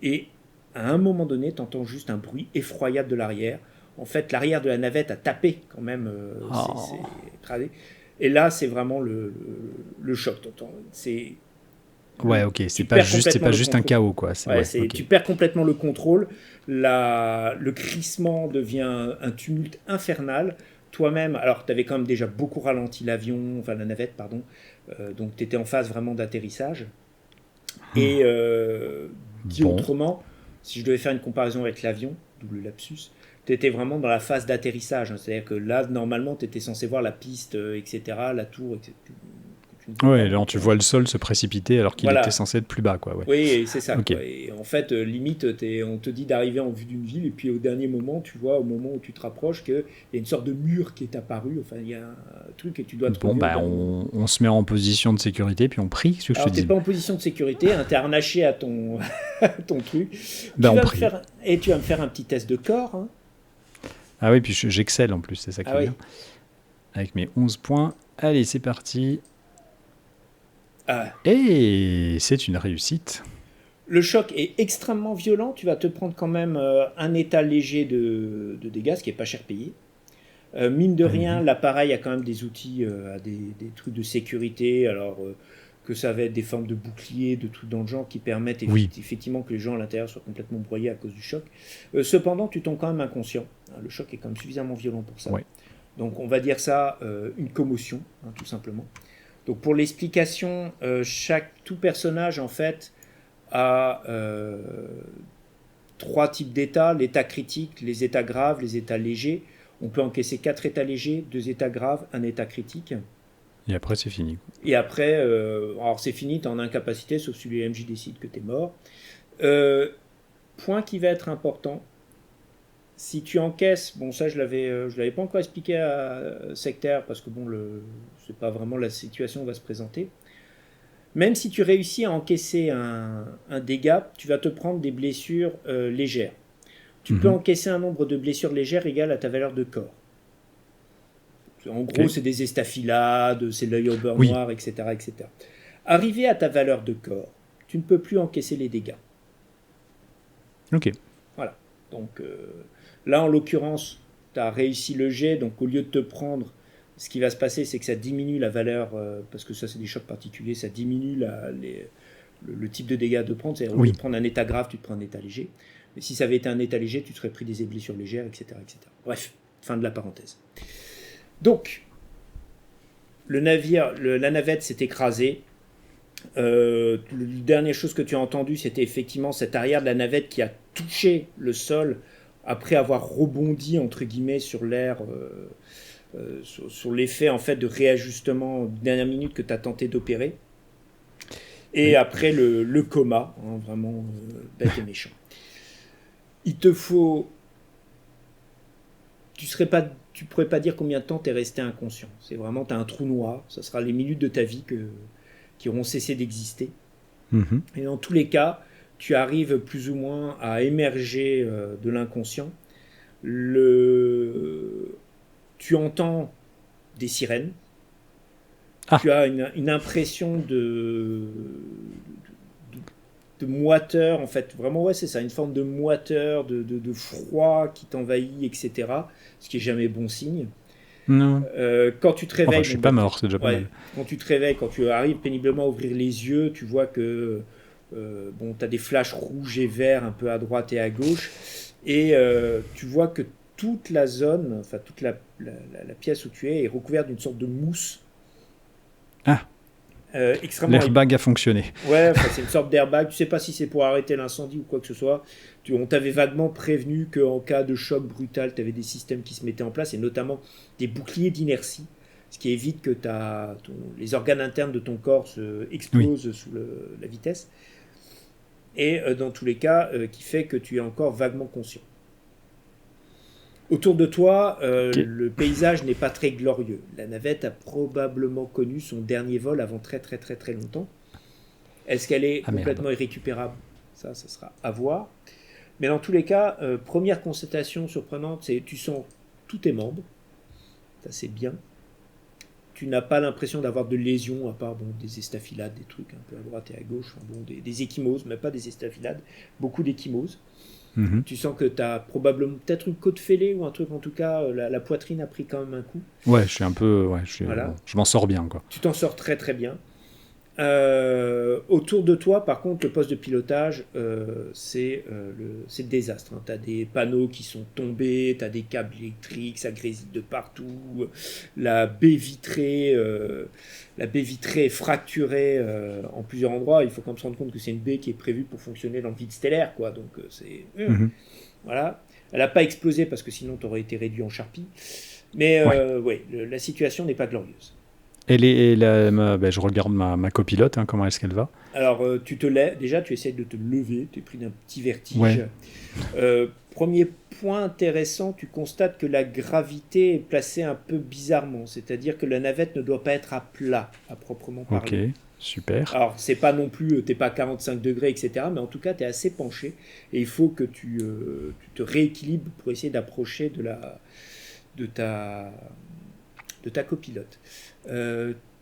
Et à un moment donné, tu entends juste un bruit effroyable de l'arrière. En fait, l'arrière de la navette a tapé quand même, c'est Oh. écrasé. Et là, c'est vraiment le choc. Ouais, ok. Tu perds C'est complètement pas le juste un contrôle. chaos, quoi. Ouais, Ouais, ok. tu perds complètement le contrôle. Le crissement devient un tumulte infernal. Toi-même, alors tu avais quand même déjà beaucoup ralenti l'avion, enfin la navette, pardon. Donc tu étais en phase vraiment d'atterrissage. Et dit Bon. autrement, si je devais faire une comparaison avec l'avion, double lapsus, tu étais vraiment dans la phase d'atterrissage, hein. C'est-à-dire que là, normalement, tu étais censé voir la piste, etc., la tour, etc., que tu ne vois pas. Ouais, là, Donc, tu vois le sol se précipiter alors qu'il était voilà. censé être plus bas, quoi. Ouais. Oui, c'est ça, Ok. quoi. Et en fait, limite, on te dit d'arriver en vue d'une ville, et puis au dernier moment, tu vois, au moment où tu te rapproches, qu'il y a une sorte de mur qui est apparu. Enfin, il y a un truc et tu dois te Bon, relever au bah, dernier moment. on se met en position de sécurité, puis on prie, ce que je te Alors, t'es dis. pas en position de sécurité, hein, t'es harnaché à ton, à ton truc. Bah, on prie. Tu vas me faire un petit test de corps, hein. Ah oui, puis j'excelle en plus, c'est ça qui Ah est oui. bien. Avec mes 11 points. Allez, c'est parti. Ah. Et c'est une réussite. Le choc est extrêmement violent. Tu vas te prendre quand même un état léger de dégâts, ce qui est pas cher payé. Mine de rien, Oui. l'appareil a quand même des outils, a des trucs de sécurité. Alors que ça va être des formes de boucliers, de trucs dans le genre qui permettent Oui. effectivement que les gens à l'intérieur soient complètement broyés à cause du choc. Cependant, tu tombes quand même inconscient, hein. Le choc est quand même suffisamment violent pour ça. Ouais. Donc on va dire ça une commotion, hein, tout simplement. Donc pour l'explication, tout personnage en fait a trois types d'états: l'état critique, les états graves, les états légers. On peut encaisser 4 états légers, 2 états graves, un état critique. Et après, c'est fini. Et après, alors c'est fini, tu es en incapacité, sauf si le MJ décide que tu es mort. Euh, Point qui va être important: si tu encaisses, bon ça je l'avais pas encore expliqué à Sectaire, parce que bon, c'est pas vraiment la situation va se présenter. Même si tu réussis à encaisser un dégât, tu vas te prendre des blessures légères. Tu peux encaisser un nombre de blessures légères égal à ta valeur de corps. En gros, Ok. c'est des estafilades, c'est l'œil au beurre Oui. noir, etc., etc. Arrivé à ta valeur de corps, tu ne peux plus encaisser les dégâts. Ok. Voilà. Donc là, en l'occurrence, tu as réussi le jet, donc au lieu de te prendre, ce qui va se passer, c'est que ça diminue la valeur, parce que ça, c'est des chocs particuliers, ça diminue le type de dégâts de prendre. C'est-à-dire, au lieu Oui. de prendre un état grave, tu te prends un état léger. Mais si ça avait été un état léger, tu te serais pris des blessures légères, etc., etc. Bref, fin de la parenthèse. Donc, la navette s'est écrasée. La dernière chose que tu as entendu, c'était effectivement cet arrière de la navette qui a touché le sol après avoir rebondi entre guillemets sur l'air, sur l'effet en fait de réajustement de dernière minute que tu as tenté d'opérer. Et Oui. après le coma, hein, vraiment bête et méchant. Il te faut tu pourrais pas dire combien de temps tu es resté inconscient. C'est vraiment, tu as un trou noir, ça sera les minutes de ta vie qui auront cessé d'exister. Mhm. Et dans tous les cas, tu arrives plus ou moins à émerger de l'inconscient. Tu entends des sirènes, Ah, tu as une impression de moiteur, en fait, vraiment, ouais, c'est ça, une forme de moiteur, de froid qui t'envahit, etc. Ce qui est jamais bon signe. non. Quand tu te Enfin, réveilles, je suis pas mort, c'est déjà pas ouais, mal. quand tu te réveilles, quand tu arrives péniblement à ouvrir les yeux, tu vois que bon, tu as des flashs rouges et verts un peu à droite et à gauche, et tu vois que toute la zone, enfin toute la pièce où tu es recouverte d'une sorte de mousse Ah, extrêmement épais. l'airbag a fonctionné. Ouais, enfin, c'est une sorte d'airbag. Tu sais pas si c'est pour arrêter l'incendie ou quoi que ce soit. On t'avait vaguement prévenu qu'en cas de choc brutal, tu avais des systèmes qui se mettaient en place et notamment des boucliers d'inertie, ce qui évite que les organes internes de ton corps Oui. explosent sous la vitesse. Et dans tous les cas, qui fait que tu es encore vaguement conscient. Autour de toi, Ok. le paysage n'est pas très glorieux. La navette a probablement connu son dernier vol avant très très très très longtemps. Est-ce qu'elle est Ah merde. complètement irrécupérable? Ça sera à voir. Mais dans tous les cas, première constatation surprenante, c'est tu sens tous tes membres. Ça, c'est bien. Tu n'as pas l'impression d'avoir de lésions, à part bon, des estafilades, des trucs un peu à droite et à gauche, enfin, bon, des echymoses, mais pas des estafilades, beaucoup d'echymoses. Mhm. Tu sens que tu as probablement peut-être une côte fêlée ou un truc, en tout cas, la poitrine a pris quand même un coup. Ouais, je suis un peu. Ouais, Voilà. je m'en sors bien, quoi. Tu t'en sors très très bien. Autour de toi, par contre, le poste de pilotage, c'est le désastre. Hein. Tu as des panneaux qui sont tombés, tu as des câbles électriques, ça grésille de partout. La baie vitrée, la baie vitrée est fracturée en plusieurs endroits. Il faut quand même se rendre compte que c'est une baie qui est prévue pour fonctionner dans le vide stellaire. Quoi. Donc, Mhm. voilà. Elle n'a pas explosé parce que sinon, tu aurais été réduit en charpie. Mais Ouais. ouais, la situation n'est pas glorieuse. Ben, je regarde ma copilote, hein, comment est-ce qu'elle va. Alors, tu te lèves, déjà, tu essaies de te lever, tu es pris d'un petit Ouais. vertige. Premier point intéressant, tu constates que la gravité est placée un peu bizarrement, c'est-à-dire que la navette ne doit pas être à plat, à proprement Ok. parler. Super. Alors, c'est pas non plus, t'es pas à 45 degrés, etc., mais en tout cas, tu es assez penché, et il faut que tu te rééquilibres pour essayer d'approcher de ta, de ta copilote.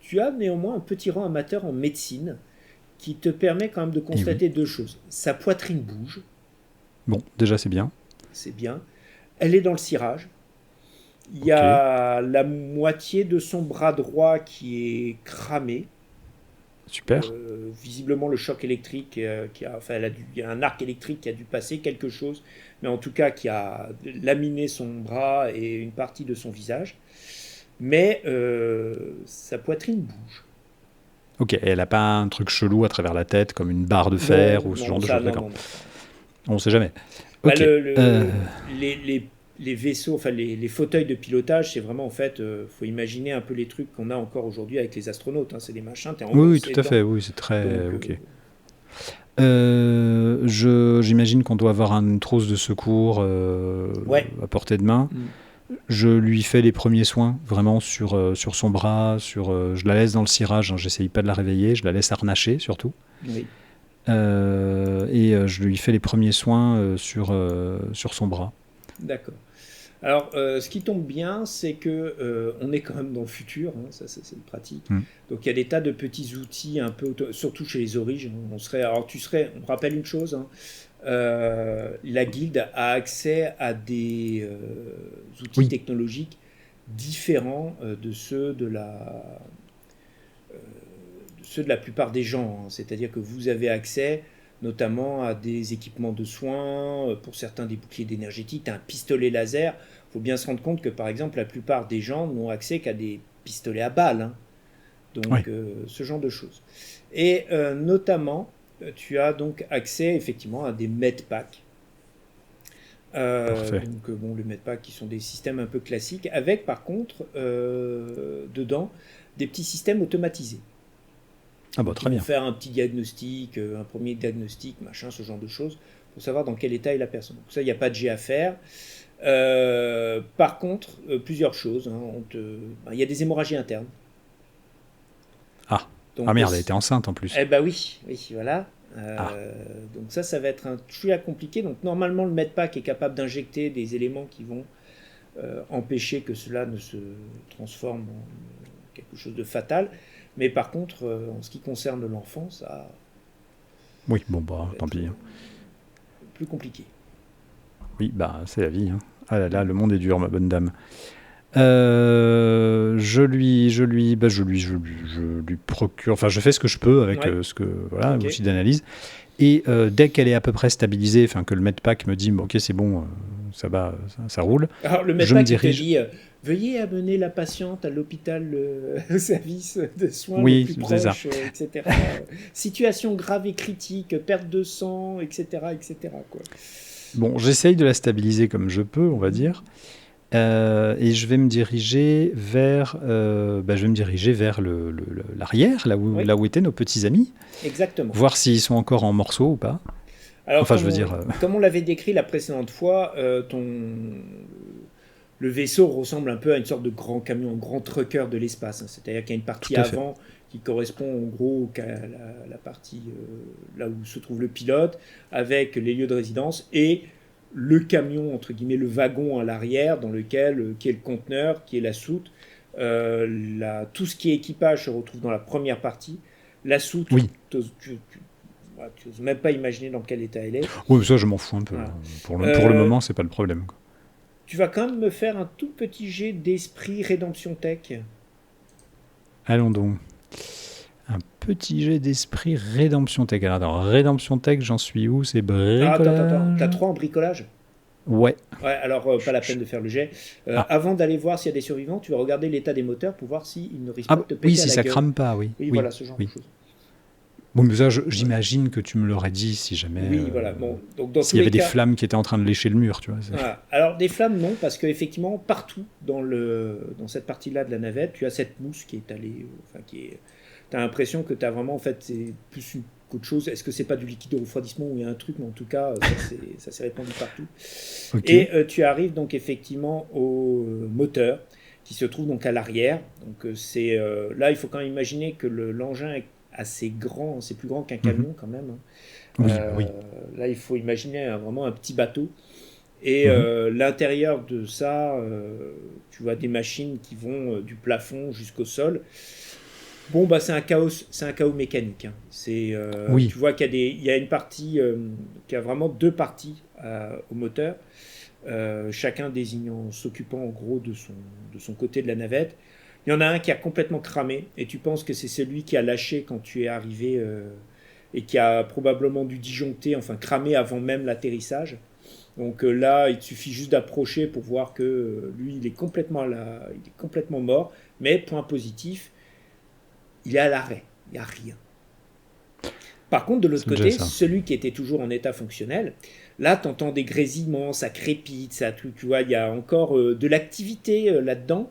Tu as néanmoins un petit rang amateur en médecine, qui te permet quand même de Et oui. constater deux choses. Sa poitrine bouge, Bon, déjà, c'est bien. c'est bien. Elle est dans le cirage. Il y Ok. a la moitié de son bras droit qui est cramé. Super. Visiblement le choc électrique enfin, il y a un arc électrique qui a dû passer quelque chose, mais en tout cas qui a laminé son bras et une partie de son visage. Mais sa poitrine bouge. Ok. Et elle a pas un truc chelou à travers la tête, comme une barre de fer Non, ou ce non, genre de ça, choses, non, d'accord. non, non. On sait jamais. Bah, Ok. les vaisseaux, enfin les fauteuils de pilotage, c'est vraiment en fait, faut imaginer un peu les trucs qu'on a encore aujourd'hui avec les astronautes. Hein, c'est des machins, t'es Oui, oui, engoncé tout à dedans. fait. Oui, c'est très. Donc, Ok. J'imagine qu'on doit avoir une trousse de secours ouais. à portée de main. Mm. Je lui fais les premiers soins, vraiment sur son bras, je la laisse dans le cirage, hein, j'essaye pas de la réveiller, je la laisse harnacher surtout. Oui, Je lui fais les premiers soins sur son bras. d'accord. Alors, ce qui tombe bien, c'est que on est quand même dans le futur, hein, ça c'est pratique. Mm. Donc il y a des tas de petits outils un peu, surtout chez les origes. Alors on me rappelle une chose, hein, la guilde a accès à des outils Oui, technologiques différents de ceux de la plupart des gens. Hein. C'est-à-dire que vous avez accès notamment à des équipements de soins, pour certains des boucliers d'énergétique, tu as un pistolet laser. Il faut bien se rendre compte que par exemple la plupart des gens n'ont accès qu'à des pistolets à balles. Hein. oui, Donc ce genre de choses. Et notamment, tu as donc accès effectivement à des medpacks. parfait. Donc bon, les medpacks qui sont des systèmes un peu classiques, avec par contre dedans des petits systèmes automatisés. Ah bah Donc ils très vont bien. faire un petit diagnostic, un premier diagnostic, machin, ce genre de choses, pour savoir dans quel état est la personne. Donc ça, il n'y a pas de jet à faire. Par contre, plusieurs choses. Hein, il y a des hémorragies internes. Ah, Donc, ah merde, elle était enceinte en plus. eh ben oui, oui, voilà. Ah, Donc ça va être un chouïa compliqué. Donc normalement, le medpack est capable d'injecter des éléments qui vont empêcher que cela ne se transforme en quelque chose de fatal. Mais par contre, en ce qui concerne l'enfant, ça oui, bon, bah, va tant être pis. plus compliqué. Oui, bah, c'est la vie. Hein. Ah là là, le monde est dur, ma bonne dame. Je lui procure. Enfin, je fais ce que je peux avec Ouais, ce que voilà, ok. outil d'analyse. Et dès qu'elle est à peu près stabilisée, enfin que le medpack me dit, bon, ok, c'est bon, ça va, ça roule, Alors le je me medpack, il te dirige. dit veuillez amener la patiente à l'hôpital, au service de soins le Oui, plus c'est ça. proche, etc. Situation grave et critique, perte de sang, etc., etc. Quoi. Bon, j'essaye de la stabiliser comme je peux, on va dire. Et je vais me diriger vers, l'arrière, Oui, là où étaient nos petits amis, exactement. voir s'ils sont encore en morceaux ou pas. Alors, Enfin, je veux dire, comme on l'avait décrit la précédente fois, le vaisseau ressemble un peu à une sorte de grand camion, un grand trucker de l'espace. Hein. C'est-à-dire qu'il y a une partie tout à fait. avant qui correspond en gros à la partie là où se trouve le pilote, avec les lieux de résidence, et le camion, entre guillemets, le wagon à l'arrière, dans lequel, qui est le conteneur, qui est la soute. Tout ce qui est équipage se retrouve dans la première partie. La soute, Oui, tu n'oses même pas imaginer dans quel état elle est. oui, ça, je m'en fous un peu. Voilà. Pour le Euh, moment, c'est pas le problème, quoi. Tu vas quand même me faire un tout petit jet d'esprit Rédemption Tech. Allons donc. Un petit jet d'esprit Rédemption Tech. Alors, attends, Rédemption Tech, j'en suis où? C'est Ah, attends. bricolage? T'as 3 en bricolage? Ouais. Ouais, alors pas la peine de faire le jet. Ah. Avant d'aller voir s'il y a des survivants, tu vas regarder l'état des moteurs pour voir s'ils ne risquent pas Ah, de te oui, péter à si la ça gueule. crame pas, oui. Oui, Oui, voilà, ce genre de oui. choses. Bon, mais ça, j'imagine que tu me l'aurais dit si jamais. Oui, voilà. Bon, donc dans tous S'il y les avait des cas. flammes qui étaient en train de lécher le mur, tu vois. Voilà. Alors des flammes, non, parce qu'effectivement, partout dans cette partie-là de la navette, tu as cette mousse qui est allée. Enfin, t'as l'impression que t'as vraiment, en fait, c'est plus qu'autre chose. Est-ce que c'est pas du liquide de refroidissement ou il y a un truc, mais en tout cas, ça s'est répandu partout. Ok. Et tu arrives donc effectivement au moteur qui se trouve donc à l'arrière. Donc là, il faut quand même imaginer que l'engin est assez grand, c'est plus grand qu'un Mhm. camion quand même. Hein. Oui, bah oui. Là, il faut imaginer vraiment un petit bateau. Et Mhm. l'intérieur de ça, tu vois des machines qui vont du plafond jusqu'au sol. Bon, bah, c'est un chaos mécanique. Hein. Oui, Tu vois il y a une partie, qui a vraiment deux parties au moteur, chacun s'occupant en gros de son côté de la navette. Il y en a un qui a complètement cramé, et tu penses que c'est celui qui a lâché quand tu es arrivé, et qui a probablement dû disjoncter, enfin cramer avant même l'atterrissage. Donc là, il te suffit juste d'approcher pour voir que lui, il est complètement mort. Mais point positif, il est à l'arrêt, il n'y a rien. Par contre, de l'autre c'est déjà côté, ça. celui qui était toujours en état fonctionnel, là, tu entends des grésillements, ça crépite, tu vois, il y a encore de l'activité là-dedans.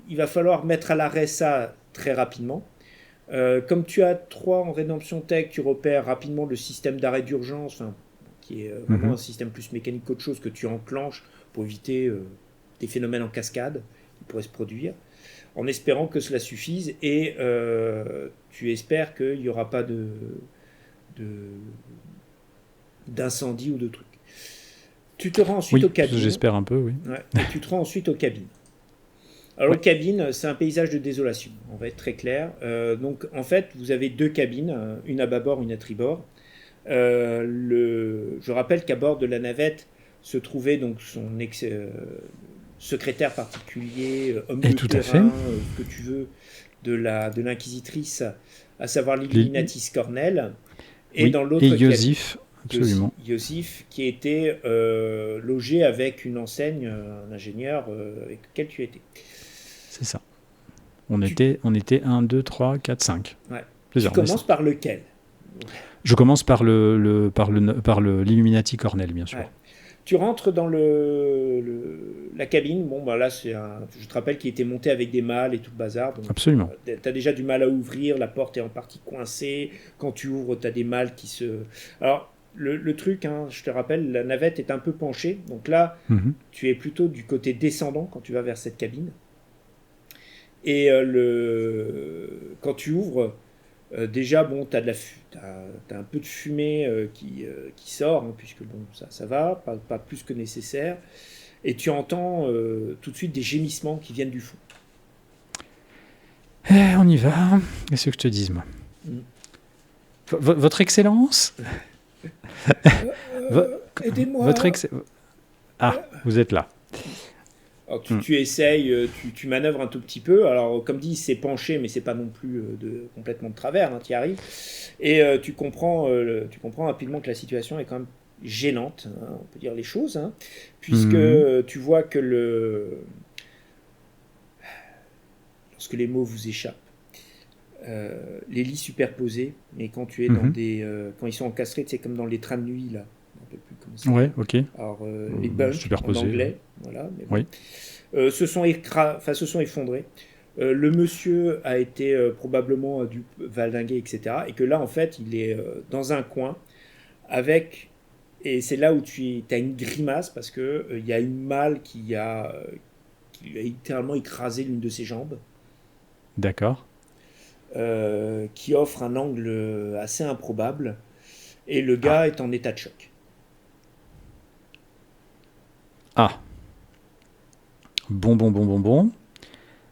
Il va falloir mettre à l'arrêt ça très rapidement. Comme tu as 3 en Rédemption Tech, tu repères rapidement le système d'arrêt d'urgence, enfin, qui est vraiment Mhm. un système plus mécanique qu'autre chose que tu enclenches pour éviter des phénomènes en cascade qui pourraient se produire, en espérant que cela suffise, et tu espères qu'il n'y aura pas de- d'incendie ou de trucs. Tu te rends ensuite aux Oui, cabines, j'espère un peu, oui. ouais, et tu te rends ensuite aux cabines. Alors, Ouais. les cabines, c'est un paysage de désolation, on va être très clair. Donc, en fait, vous avez deux cabines, une à bâbord, une à tribord. Je rappelle qu'à bord de la navette se trouvait donc secrétaire particulier, homme Et de tout à fait. terrain, ce que tu veux, de l'inquisitrice, à savoir Les- l'Illuminatis Cornell. Et Oui, dans et l'autre cabine, Yosif, absolument. Yosif, qui était logé avec une enseigne, un ingénieur avec lequel tu étais. C'est ça. On Tu, était 1, 2, 3, 4, 5. ouais. C'est Tu ça, on est commences 5. par lequel? Je commence par l'Illuminati Cornell, bien Ouais. sûr. Tu rentres dans la cabine. Bon, bah là, je te rappelle qu'il était monté avec des malles et tout le bazar. Donc, Absolument. tu as déjà du mal à ouvrir. La porte est en partie coincée. Quand tu ouvres, tu as des malles qui se. Alors, le truc, hein, je te rappelle, la navette est un peu penchée. Donc là, tu es plutôt du côté descendant quand tu vas vers cette cabine. Et quand tu ouvres, déjà, bon, t'as un peu de fumée qui sort, hein, puisque bon, ça va, pas plus que nécessaire. Et tu entends tout de suite des gémissements qui viennent du fond. On y va. Qu'est-ce que je te dise, moi Votre Excellence Aidez-moi. Vous êtes là. Alors, tu essayes, tu manœuvres un tout petit peu. Alors, comme dit, c'est penché, mais c'est pas non plus complètement de travers. Hein, tu y arrives. Et tu comprends rapidement que la situation est quand même gênante. Hein, on peut dire les choses. Hein, puisque tu vois que lorsque les mots vous échappent, les lits superposés, mais quand tu es dans quand ils sont encastrés, c'est comme dans les trains de nuit, là. Ouais, ok. Alors, les bunks en anglais, voilà. Mais bon. Oui. se sont effondrés. Le monsieur a été probablement dû valdinguer, etc. Et que là, en fait, il est dans un coin et c'est là où tu as une grimace parce que il y a une malle qui a littéralement écrasé l'une de ses jambes. D'accord. Qui offre un angle assez improbable. Et le gars est en état de choc. Bon.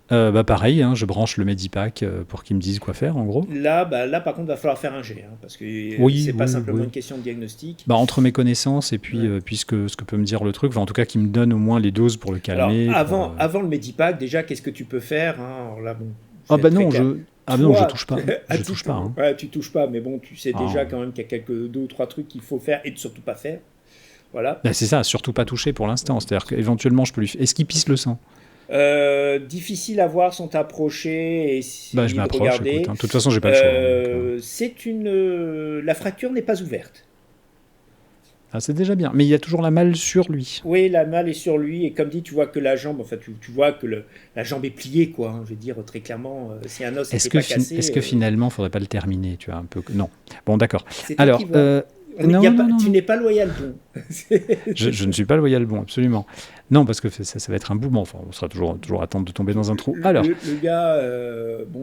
Pareil, hein, je branche le Medipack pour qu'ils me disent quoi faire, en gros. Là, par contre, il va falloir faire un jet, hein, parce que c'est pas simplement une question de diagnostic. Entre mes connaissances et puis, ce que peut me dire le truc, en tout cas, qui me donne au moins les doses pour le calmer. Alors, avant le Medipack, déjà, qu'est-ce que tu peux faire, hein, alors là, bon, non, je touche pas. Je touche pas. Hein. Ouais, tu touches pas, mais bon, tu sais déjà quand même qu'il y a deux ou trois trucs qu'il faut faire et de surtout pas faire. Voilà. C'est ça, surtout pas toucher pour l'instant. C'est-à-dire qu'éventuellement, je peux lui. Est-ce qu'il pisse le sang ? Difficile à voir sans t'approcher et je m'approche. Écoute, hein. De toute façon, j'ai pas le choix. La fracture n'est pas ouverte. C'est déjà bien. Mais il y a toujours la malle sur lui. Oui, la malle est sur lui et comme dit, tu vois que la jambe, enfin, tu vois que la jambe est pliée, quoi. Hein, je veux dire très clairement, si un os n'était pas cassé. Est-ce que finalement, faudrait pas le terminer, tu vois un peu. Non. Bon, d'accord. C'est alors. Non. Tu n'es pas loyal bon. je ne suis pas loyal bon, absolument. Non, parce que ça va être un bout. Enfin, on sera toujours attendre de tomber dans un trou. Alors. Le gars,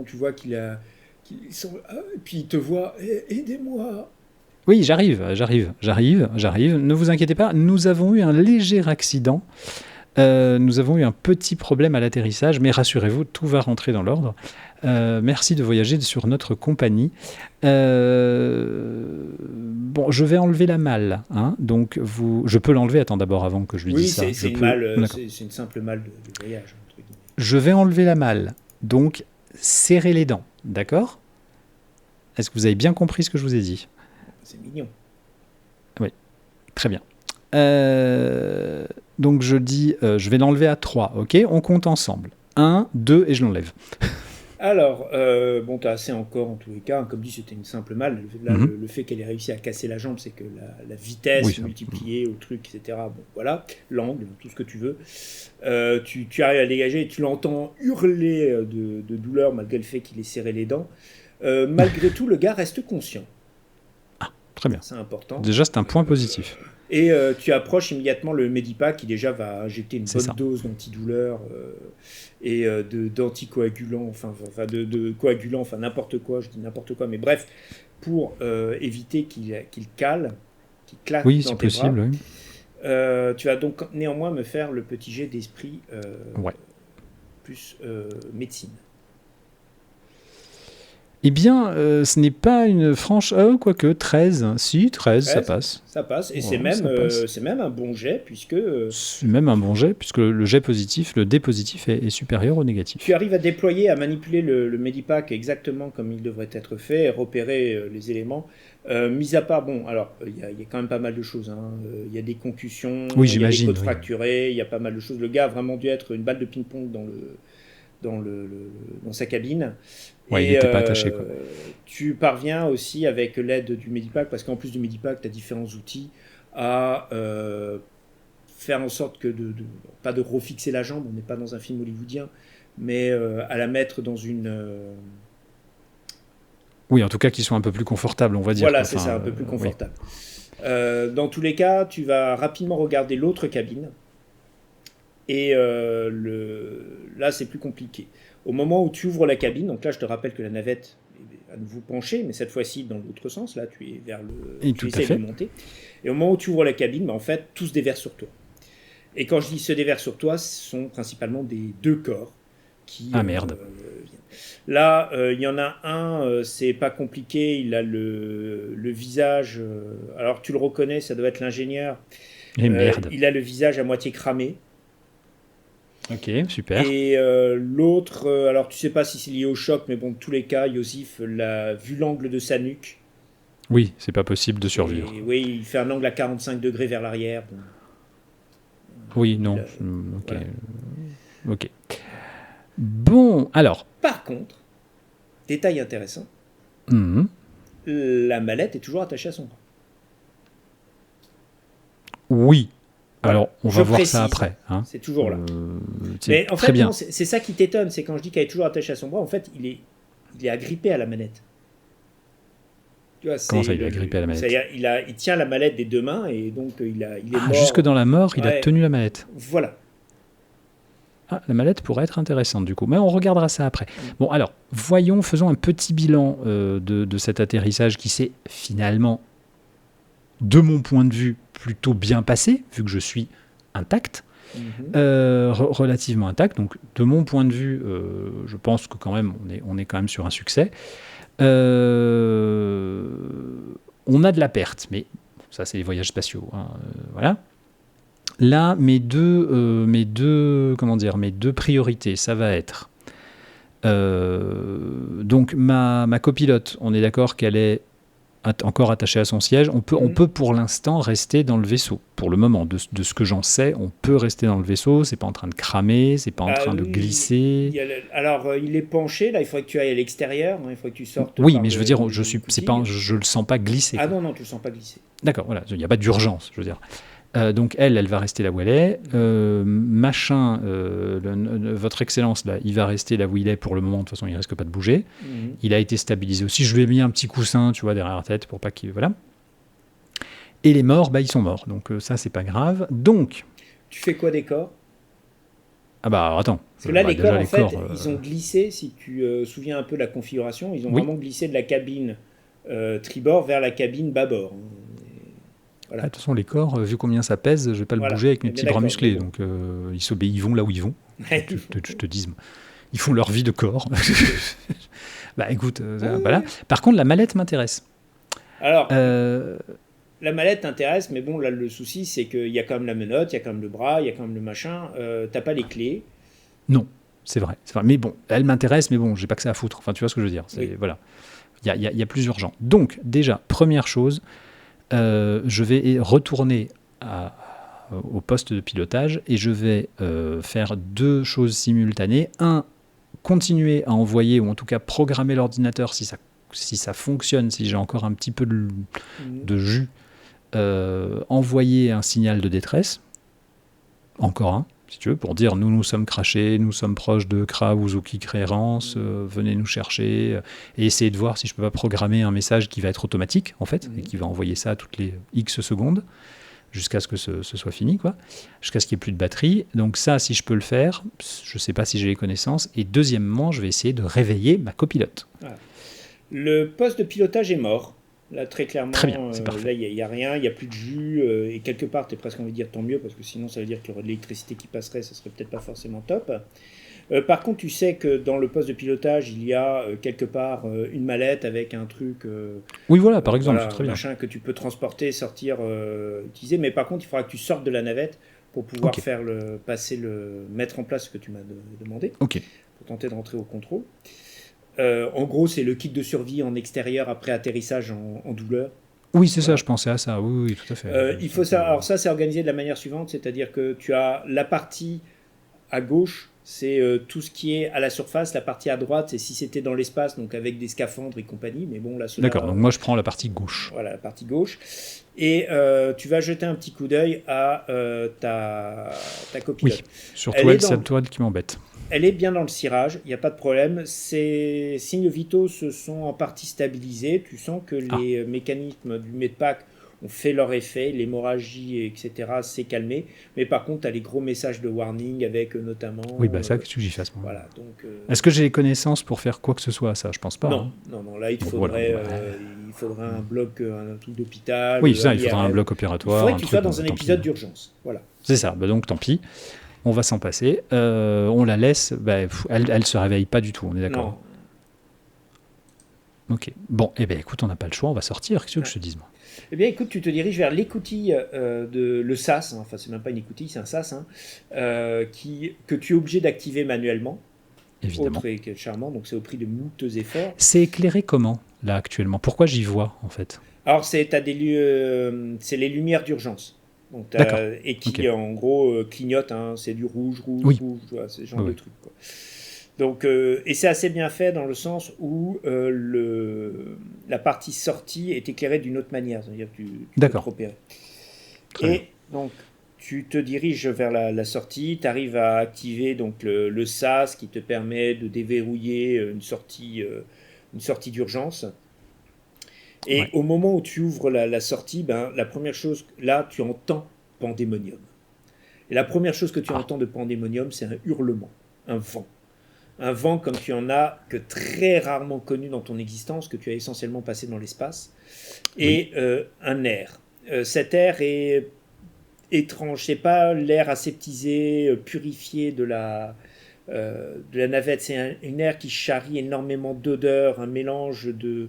tu vois qu'il a. Et puis il te voit, aidez-moi. Oui, j'arrive. Ne vous inquiétez pas, nous avons eu un léger accident. Nous avons eu un petit problème à l'atterrissage, mais rassurez-vous, tout va rentrer dans l'ordre. Merci de voyager sur notre compagnie. Je vais enlever la malle. Hein, donc je peux l'enlever. Attends d'abord avant que je lui dise ça. C'est une simple malle de voyage. Je vais enlever la malle. Donc, serrez les dents. D'accord ? Est-ce que vous avez bien compris ce que je vous ai dit ? C'est mignon. Oui, très bien. Donc je dis, je vais l'enlever à 3, ok ? On compte ensemble. 1, 2 et je l'enlève. Alors, tu as assez encore en tous les cas. Comme dit, c'était une simple malle. Là, le fait qu'elle ait réussi à casser la jambe, c'est que la vitesse multipliée au truc, etc. Bon, voilà, l'angle, tout ce que tu veux. Tu arrives à dégager et tu l'entends hurler de douleur malgré le fait qu'il ait serré les dents. Malgré tout, le gars reste conscient. Très bien. C'est important. Déjà, c'est un point positif. Et tu approches immédiatement le Medipack qui déjà va injecter une bonne dose d'antidouleur et d'anticoagulants, de coagulants, enfin n'importe quoi, je dis n'importe quoi, mais bref, pour éviter qu'il cale, qu'il claque dans tes possible, bras. Oui. Tu vas donc néanmoins me faire le petit jet d'esprit plus médecine. Eh bien, ce n'est pas une franche... quoique, 13. Si, 13, ça passe. Ça passe, et c'est même un bon jet, puisque... C'est même un bon jet, puisque le jet positif, le dé positif est supérieur au négatif. Tu arrives à déployer, à manipuler le Medipack exactement comme il devrait être fait, et repérer les éléments. Mis à part, il y a quand même pas mal de choses. Il y a des concussions, il y a des côtes fracturées, il y a pas mal de choses. Le gars a vraiment dû être une balle de ping-pong dans sa cabine. Ouais, il n'était pas attaché, quoi. Tu parviens aussi avec l'aide du Medipack, parce qu'en plus du Medipack, tu as différents outils à faire en sorte que pas de refixer la jambe, on n'est pas dans un film hollywoodien, mais à la mettre dans une... Oui, en tout cas, qu'ils soient un peu plus confortables, on va dire. Voilà, c'est ça, un peu plus confortable. Dans tous les cas, tu vas rapidement regarder l'autre cabine. Et là, c'est plus compliqué. Au moment où tu ouvres la cabine, donc là, je te rappelle que la navette est à nouveau penchée, mais cette fois-ci dans l'autre sens. Là, tu es vers Et tu tout à essaies de fait. monter. Et au moment où tu ouvres la cabine, en fait, tout se déverse sur toi. Et quand je dis se déverse sur toi, ce sont principalement des deux corps qui Ah merde. viennent. Là, il y en a un, c'est pas compliqué, il a le visage. Alors tu le reconnais, ça doit être l'ingénieur. Et merde. Il a le visage à moitié cramé. Ok, super. Et l'autre, alors tu sais pas si c'est lié au choc, mais bon, dans tous les cas, Yosif, vu l'angle de sa nuque, Oui, c'est pas possible de survivre. et oui, il fait un angle à 45 degrés vers l'arrière. Donc, Oui, il non. a- Ok. voilà. Ok. Bon, alors. Par contre, détail intéressant, Mhm. la mallette est toujours attachée à son bras. Oui. Voilà, Alors, on je va voir ça précise, après. Hein. c'est toujours là. C'est Mais en très fait, non, bien. c'est ça qui t'étonne, c'est quand je dis qu'elle est toujours attachée à son bras, en fait, il est agrippé à la manette. Tu vois, Comment ça, c'est il est agrippé à la manette? c'est-à-dire, il tient la mallette des deux mains et donc il est Ah, jusque mort. dans la mort, il a Ouais, tenu la mallette. voilà. Ah, la mallette pourrait être intéressante du coup, mais on regardera ça après. Bon, alors, faisons un petit bilan de cet atterrissage qui s'est finalement, de mon point de vue, plutôt bien passé, vu que je suis intact, Mhm. relativement intact. Donc, de mon point de vue, je pense que quand même, on est quand même sur un succès. Euh, on a de la perte, mais ça, c'est les voyages spatiaux. Hein, voilà. Là, mes deux priorités, ça va être donc ma copilote. On est d'accord qu'elle est encore attachée à son siège. On Mhm. peut pour l'instant rester dans le vaisseau. Pour le moment, de ce que j'en sais, on peut rester dans le vaisseau. C'est pas en train de cramer, c'est pas en Ah train de oui, glisser. alors il est penché, là, il faudrait que tu ailles à l'extérieur, hein, il faudrait que tu sortes Oui, par mais je veux dire, le c'est pas, footing. je le sens pas glisser, Ah quoi. non, non, tu le sens pas glisser. D'accord, voilà, il n'y a pas d'urgence, je veux dire. Donc elle va rester là où elle est. Machin, votre excellence, là, il va rester là où il est pour le moment. De toute façon, il risque pas de bouger. Mhm. Il a été stabilisé aussi. Je lui ai mis un petit coussin, tu vois, derrière la tête pour pas qu'il... Voilà. Et les morts, bah, ils sont morts. Donc ça, c'est pas grave. Donc, Tu fais quoi des corps? ah bah alors, attends. Parce que là, Bah, les corps, déjà, en les corps... fait, ils ont glissé, si tu souviens un peu de la configuration, ils ont oui. vraiment glissé de la cabine tribord vers la cabine bâbord. Ah, Voilà. de toute façon, les corps, vu combien ça pèse, je vais pas le Voilà, bouger avec on mes est bien petits bras d'accord, mais musclés. bon. Donc ils vont là où ils vont. Je te dis, ils font leur vie de corps. Bah écoute, voilà. Ouais. Par contre, la mallette m'intéresse. Alors, Euh, la mallette t'intéresse, mais bon, là, le souci, c'est qu'il y a quand même la menotte, il y a quand même le bras, il y a quand même le machin, t'as pas les clés. non, c'est vrai, c'est vrai. Mais bon, elle m'intéresse, mais bon, j'ai pas que ça à foutre. Enfin, tu vois ce que je veux dire. Oui. Voilà. Il y a plus urgent. Donc, déjà, première chose, je vais retourner au poste de pilotage et je vais faire deux choses simultanées. Un, continuer à envoyer, ou en tout cas programmer l'ordinateur si ça fonctionne, si j'ai encore un petit peu Mhm. de jus, envoyer un signal de détresse, encore un, si tu veux, pour dire nous sommes crashés, nous sommes proches de Kra ou Zuki Créance, venez nous chercher, et essayer de voir si je peux pas programmer un message qui va être automatique, en fait, et qui va envoyer ça toutes les X secondes, jusqu'à ce que ce soit fini, quoi, jusqu'à ce qu'il n'y ait plus de batterie. Donc ça, si je peux le faire, je ne sais pas si j'ai les connaissances. Et deuxièmement, je vais essayer de réveiller ma copilote. Voilà. Le poste de pilotage est mort. Là, très Très bien, clairement, c'est là, parfait. il n'y a rien, il n'y a plus de jus, et quelque part, tu es presque envie de dire tant mieux, parce que sinon, ça veut dire qu'il y aurait de l'électricité qui passerait, ça serait peut-être pas forcément top. Par contre, tu sais que dans le poste de pilotage, il y a quelque part une mallette avec un truc, Oui, voilà, par exemple, c'est voilà, très bien. machin que tu peux transporter, sortir, utiliser. Mais par contre, il faudra que tu sortes de la navette pour pouvoir Ok, mettre en place ce que tu m'as demandé, ok. pour tenter de rentrer au contrôle. En gros, c'est le kit de survie en extérieur après atterrissage en douleur. Oui, c'est ça, Voilà. je pensais à ça. Oui, oui, tout à fait. Il faut ça. Alors ça, c'est organisé de la manière suivante, c'est-à-dire que tu as la partie à gauche, c'est tout ce qui est à la surface. La partie à droite, c'est si c'était dans l'espace, donc avec des scaphandres et compagnie. Mais bon, là, cela, D'accord, donc moi je prends la partie gauche. voilà, la partie gauche. Et tu vas jeter un petit coup d'œil à ta copilote. Oui, surtout Elle est elle, c'est dans, toi qui m'embête. Elle est bien dans le cirage, il n'y a pas de problème. Ces signes vitaux se sont en partie stabilisés. Tu sens que Ah, les mécanismes du medpack ont fait leur effet, l'hémorragie, etc. s'est calmée. Mais par contre, tu as les gros messages de warning avec notamment... Oui, ça, qu'est-ce que j'y fasse, moi. Voilà, donc... Est-ce que j'ai les connaissances pour faire quoi que ce soit à ça? Je pense pas. Non, là, il faudrait un bloc, un truc d'hôpital. Oui, ça, il faudra un bloc opératoire. Il faudrait que tu sois dans un épisode d'urgence. Voilà. C'est ça, donc tant pis. On va s'en passer. On la laisse. Elle se réveille pas du tout, on est d'accord? Non. Ok. Bon, écoute, on n'a pas le choix, on va sortir. Qu'est-ce que je te dise, moi? Eh bien, écoute, tu te diriges vers l'écoutille de le SAS. Enfin, c'est même pas une écoutille, c'est un SAS, que tu es obligé d'activer manuellement. Évidemment. Autre et charmant, donc c'est au prix de moulteux efforts. C'est éclairé comment, là, actuellement? Pourquoi j'y vois, en fait? Alors, c'est les lumières d'urgence. Donc, et qui, en gros, clignotent. C'est du rouge, rouge, voilà, c'est ce genre de truc, quoi. Donc, et c'est assez bien fait dans le sens où la partie sortie est éclairée d'une autre manière. C'est-à-dire que tu peux te repérer. Et donc, tu te diriges vers la sortie, tu arrives à activer donc, le SAS qui te permet de déverrouiller une sortie d'urgence. Et au moment où tu ouvres la sortie, la première chose, là, tu entends Pandémonium. Et la première chose que tu entends de Pandémonium, c'est un hurlement, un vent. Un vent comme tu en as que très rarement connu dans ton existence, que tu as essentiellement passé dans l'espace. Et un air. Cet air est étrange. C'est pas l'air aseptisé, purifié de la navette. C'est un air qui charrie énormément d'odeurs, un mélange de...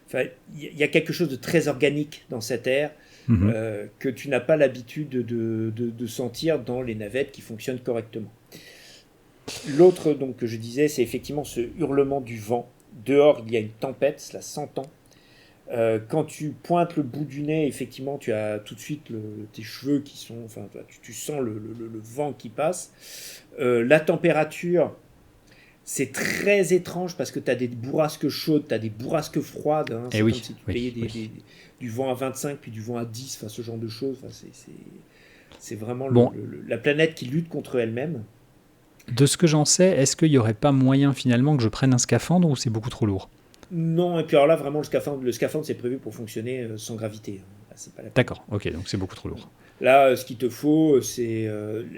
Enfin, il y a quelque chose de très organique dans cet air que tu n'as pas l'habitude de sentir dans les navettes qui fonctionnent correctement. L'autre donc que je disais, c'est effectivement ce hurlement du vent. Dehors, il y a une tempête, cela s'entend. Quand tu pointes le bout du nez, effectivement, tu as tout de suite tes cheveux qui sont... Enfin, tu sens le vent qui passe. La température... C'est très étrange parce que tu as des bourrasques chaudes, tu as des bourrasques froides. C'est comme si tu payais du vent à 25 puis du vent à 10, ce genre de choses. C'est vraiment la planète qui lutte contre elle-même. De ce que j'en sais, est-ce qu'il n'y aurait pas moyen finalement que je prenne un scaphandre ou c'est beaucoup trop lourd? Non, et puis alors là, vraiment, le scaphandre, c'est prévu pour fonctionner sans gravité. C'est pas la peine. D'accord, ok, donc c'est beaucoup trop lourd. Là, ce qu'il te faut, c'est...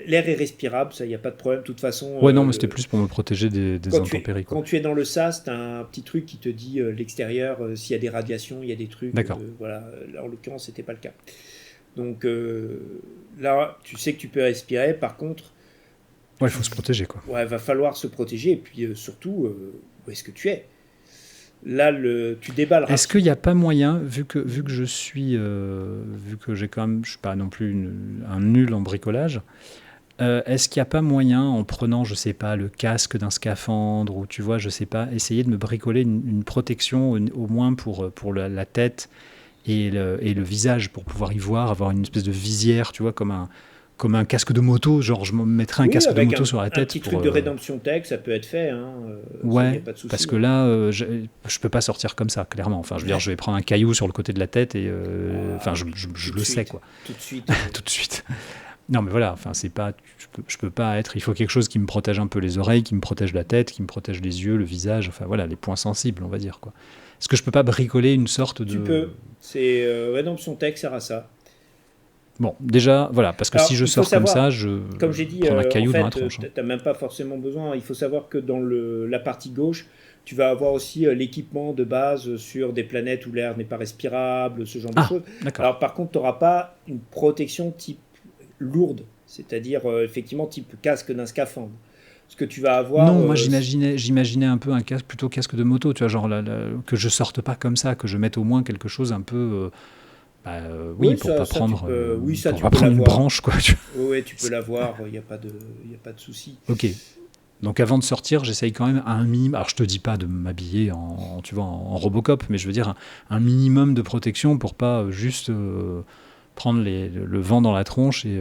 l'air est respirable, ça, il n'y a pas de problème. De toute façon... Ouais, non, mais c'était plus pour me protéger des intempéries. Quand tu es dans le SAS, tu as un petit truc qui te dit l'extérieur, s'il y a des radiations, il y a des trucs. D'accord. Voilà. Là, en l'occurrence, ce n'était pas le cas. Donc là, tu sais que tu peux respirer. Par contre... Ouais, il faut se protéger, quoi. Ouais, il va falloir se protéger. Et puis surtout, où est-ce que tu es? Là, tu déballes. Est-ce qu'il n'y a pas moyen, vu que je suis, vu que j'ai quand même, je suis pas non plus un nul en bricolage, est-ce qu'il n'y a pas moyen, en prenant, je sais pas, le casque d'un scaphandre, ou tu vois, je sais pas, essayer de me bricoler une protection au moins pour la tête et le visage, pour pouvoir y voir, avoir une espèce de visière, tu vois, comme un casque de moto, genre je me mettrais un casque de moto sur la tête. Un petit truc de Redemption Tech, ça peut être fait. Ouais, pas de souci, parce que là, je peux pas sortir comme ça, clairement. Enfin, je veux dire, je vais prendre un caillou sur le côté de la tête et, enfin, je le sais, quoi. Tout de suite. Tout de suite. Non, mais voilà, enfin, c'est pas, je peux pas être. Il faut quelque chose qui me protège un peu les oreilles, qui me protège la tête, qui me protège les yeux, le visage. Enfin, voilà, les points sensibles, on va dire, quoi. Est-ce que je peux pas bricoler une sorte de... Tu peux. C'est Redemption Tech, sert à ça. Bon, déjà, voilà, parce que si je sors comme ça, comme j'ai dit, prends un caillou en fait, dans la tronche. Tu n'as même pas forcément besoin. Il faut savoir que dans la partie gauche, tu vas avoir aussi l'équipement de base sur des planètes où l'air n'est pas respirable, ce genre de choses. D'accord. Alors par contre, tu n'auras pas une protection type lourde, c'est-à-dire effectivement type casque d'un scaphandre. Ce que tu vas avoir... Non, moi j'imaginais un peu un casque, plutôt casque de moto, tu vois, genre que je sorte pas comme ça, que je mette au moins quelque chose un peu... oui, pour pas prendre, une branche, quoi. Oui, tu peux l'avoir, il n'y a pas de souci. Ok. Donc avant de sortir, j'essaye quand même un minimum. Alors je te dis pas de m'habiller en Robocop, mais je veux dire un minimum de protection pour pas juste prendre le vent dans la tronche et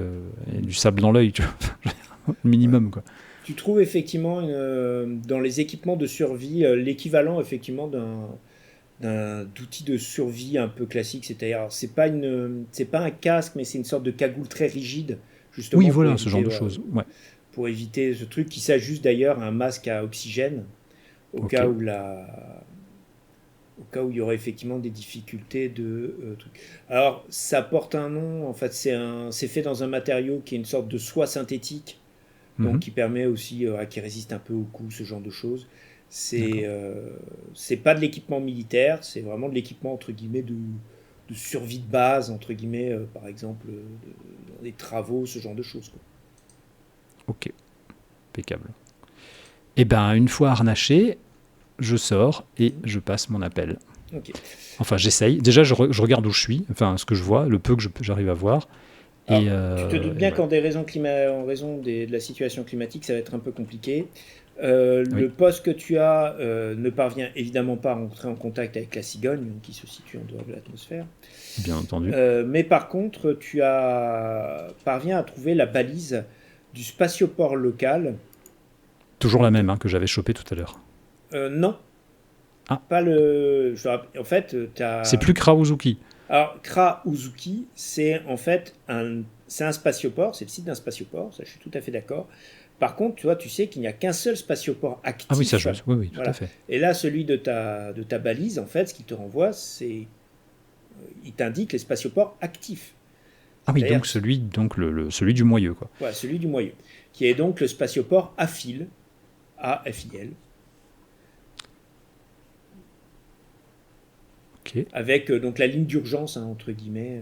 du sable dans l'œil, tu vois. Minimum, quoi. Tu trouves effectivement dans les équipements de survie l'équivalent effectivement d'outil de survie un peu classique, c'est-à-dire c'est pas un casque, mais c'est une sorte de cagoule très rigide, justement. Oui, voilà, ce genre de choses. Ouais. Pour éviter ce truc qui s'ajuste d'ailleurs à un masque à oxygène au cas où au cas où il y aurait effectivement des difficultés de trucs. Alors, ça porte un nom, en fait, c'est fait dans un matériau qui est une sorte de soie synthétique, donc Mhm. qui permet aussi, qui résiste un peu au coup, ce genre de choses. D'accord. C'est pas de l'équipement militaire, c'est vraiment de l'équipement, entre guillemets, de survie de base, entre guillemets, par exemple, dans des travaux, ce genre de choses, quoi. Ok, impeccable. Et ben, une fois harnaché, je sors et je passe mon appel. Ok. Enfin, j'essaye. Déjà, je regarde où je suis, enfin, ce que je vois, le peu que j'arrive à voir. Alors, tu te doutes Et bien voilà. en raison de la situation climatique, ça va être un peu compliqué. Le Oui, poste que tu as ne parvient évidemment pas à rentrer en contact avec la cigogne, qui se situe en dehors de l'atmosphère. bien entendu. Mais par contre, parviens à trouver la balise du spatioport local. Toujours la Donc, même que j'avais chopée tout à l'heure. non, Ah, pas le. En fait, tu c'est as. plus Krauzuki. Alors, Kra Uzuki, c'est en fait c'est un spatioport, c'est le site d'un spatioport, ça je suis tout à fait d'accord. Par contre, tu sais qu'il n'y a qu'un seul spatioport Ah oui, ça actif. je... Oui, oui, tout à Voilà. fait. Et là, celui de ta balise, en fait, ce qu'il te renvoie, il t'indique les spatioports actifs. Ah oui, C'est-à-dire donc celui du moyeu, quoi. voilà, celui du moyeu, qui est donc le spatioport AFIL, AFIL, Ok. avec donc la ligne d'urgence, hein, entre guillemets.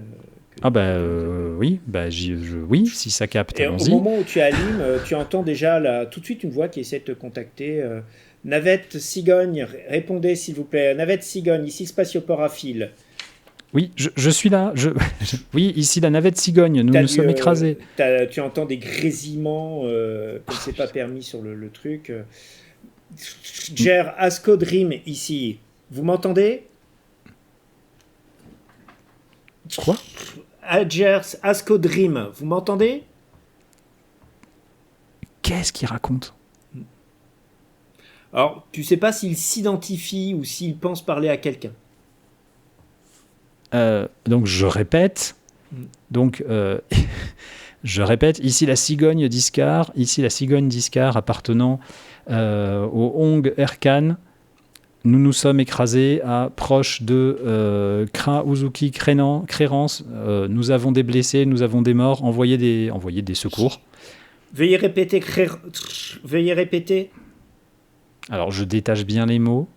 Ah bah Que vous avez. oui, bah oui, si ça capte, Et au allons-y. moment où tu allumes, tu entends déjà tout de suite une voix qui essaie de te contacter. Navette Cigogne, répondez s'il vous plaît. Navette Cigogne, ici Spatioport à fil. Oui, je suis là. Oui, ici la navette cigogne, nous nous sommes écrasés. Tu entends des grésillements, comme Oh, c'est pas putain. permis sur le truc. Jer Ascodrim ici. Vous m'entendez? Quoi? Adjers Ascodrim, vous m'entendez? Qu'est-ce qu'il raconte? Alors, tu sais pas s'il s'identifie ou s'il pense parler à quelqu'un. Donc je répète. Donc je répète, ici la cigogne d'Iscar appartenant au Hong Erkan. Nous nous sommes écrasés à proche de Kra Uzuki Krérance. Nous avons des blessés, nous avons des morts. Envoyez des secours. Veuillez répéter. Veuillez répéter. Alors je détache bien les mots.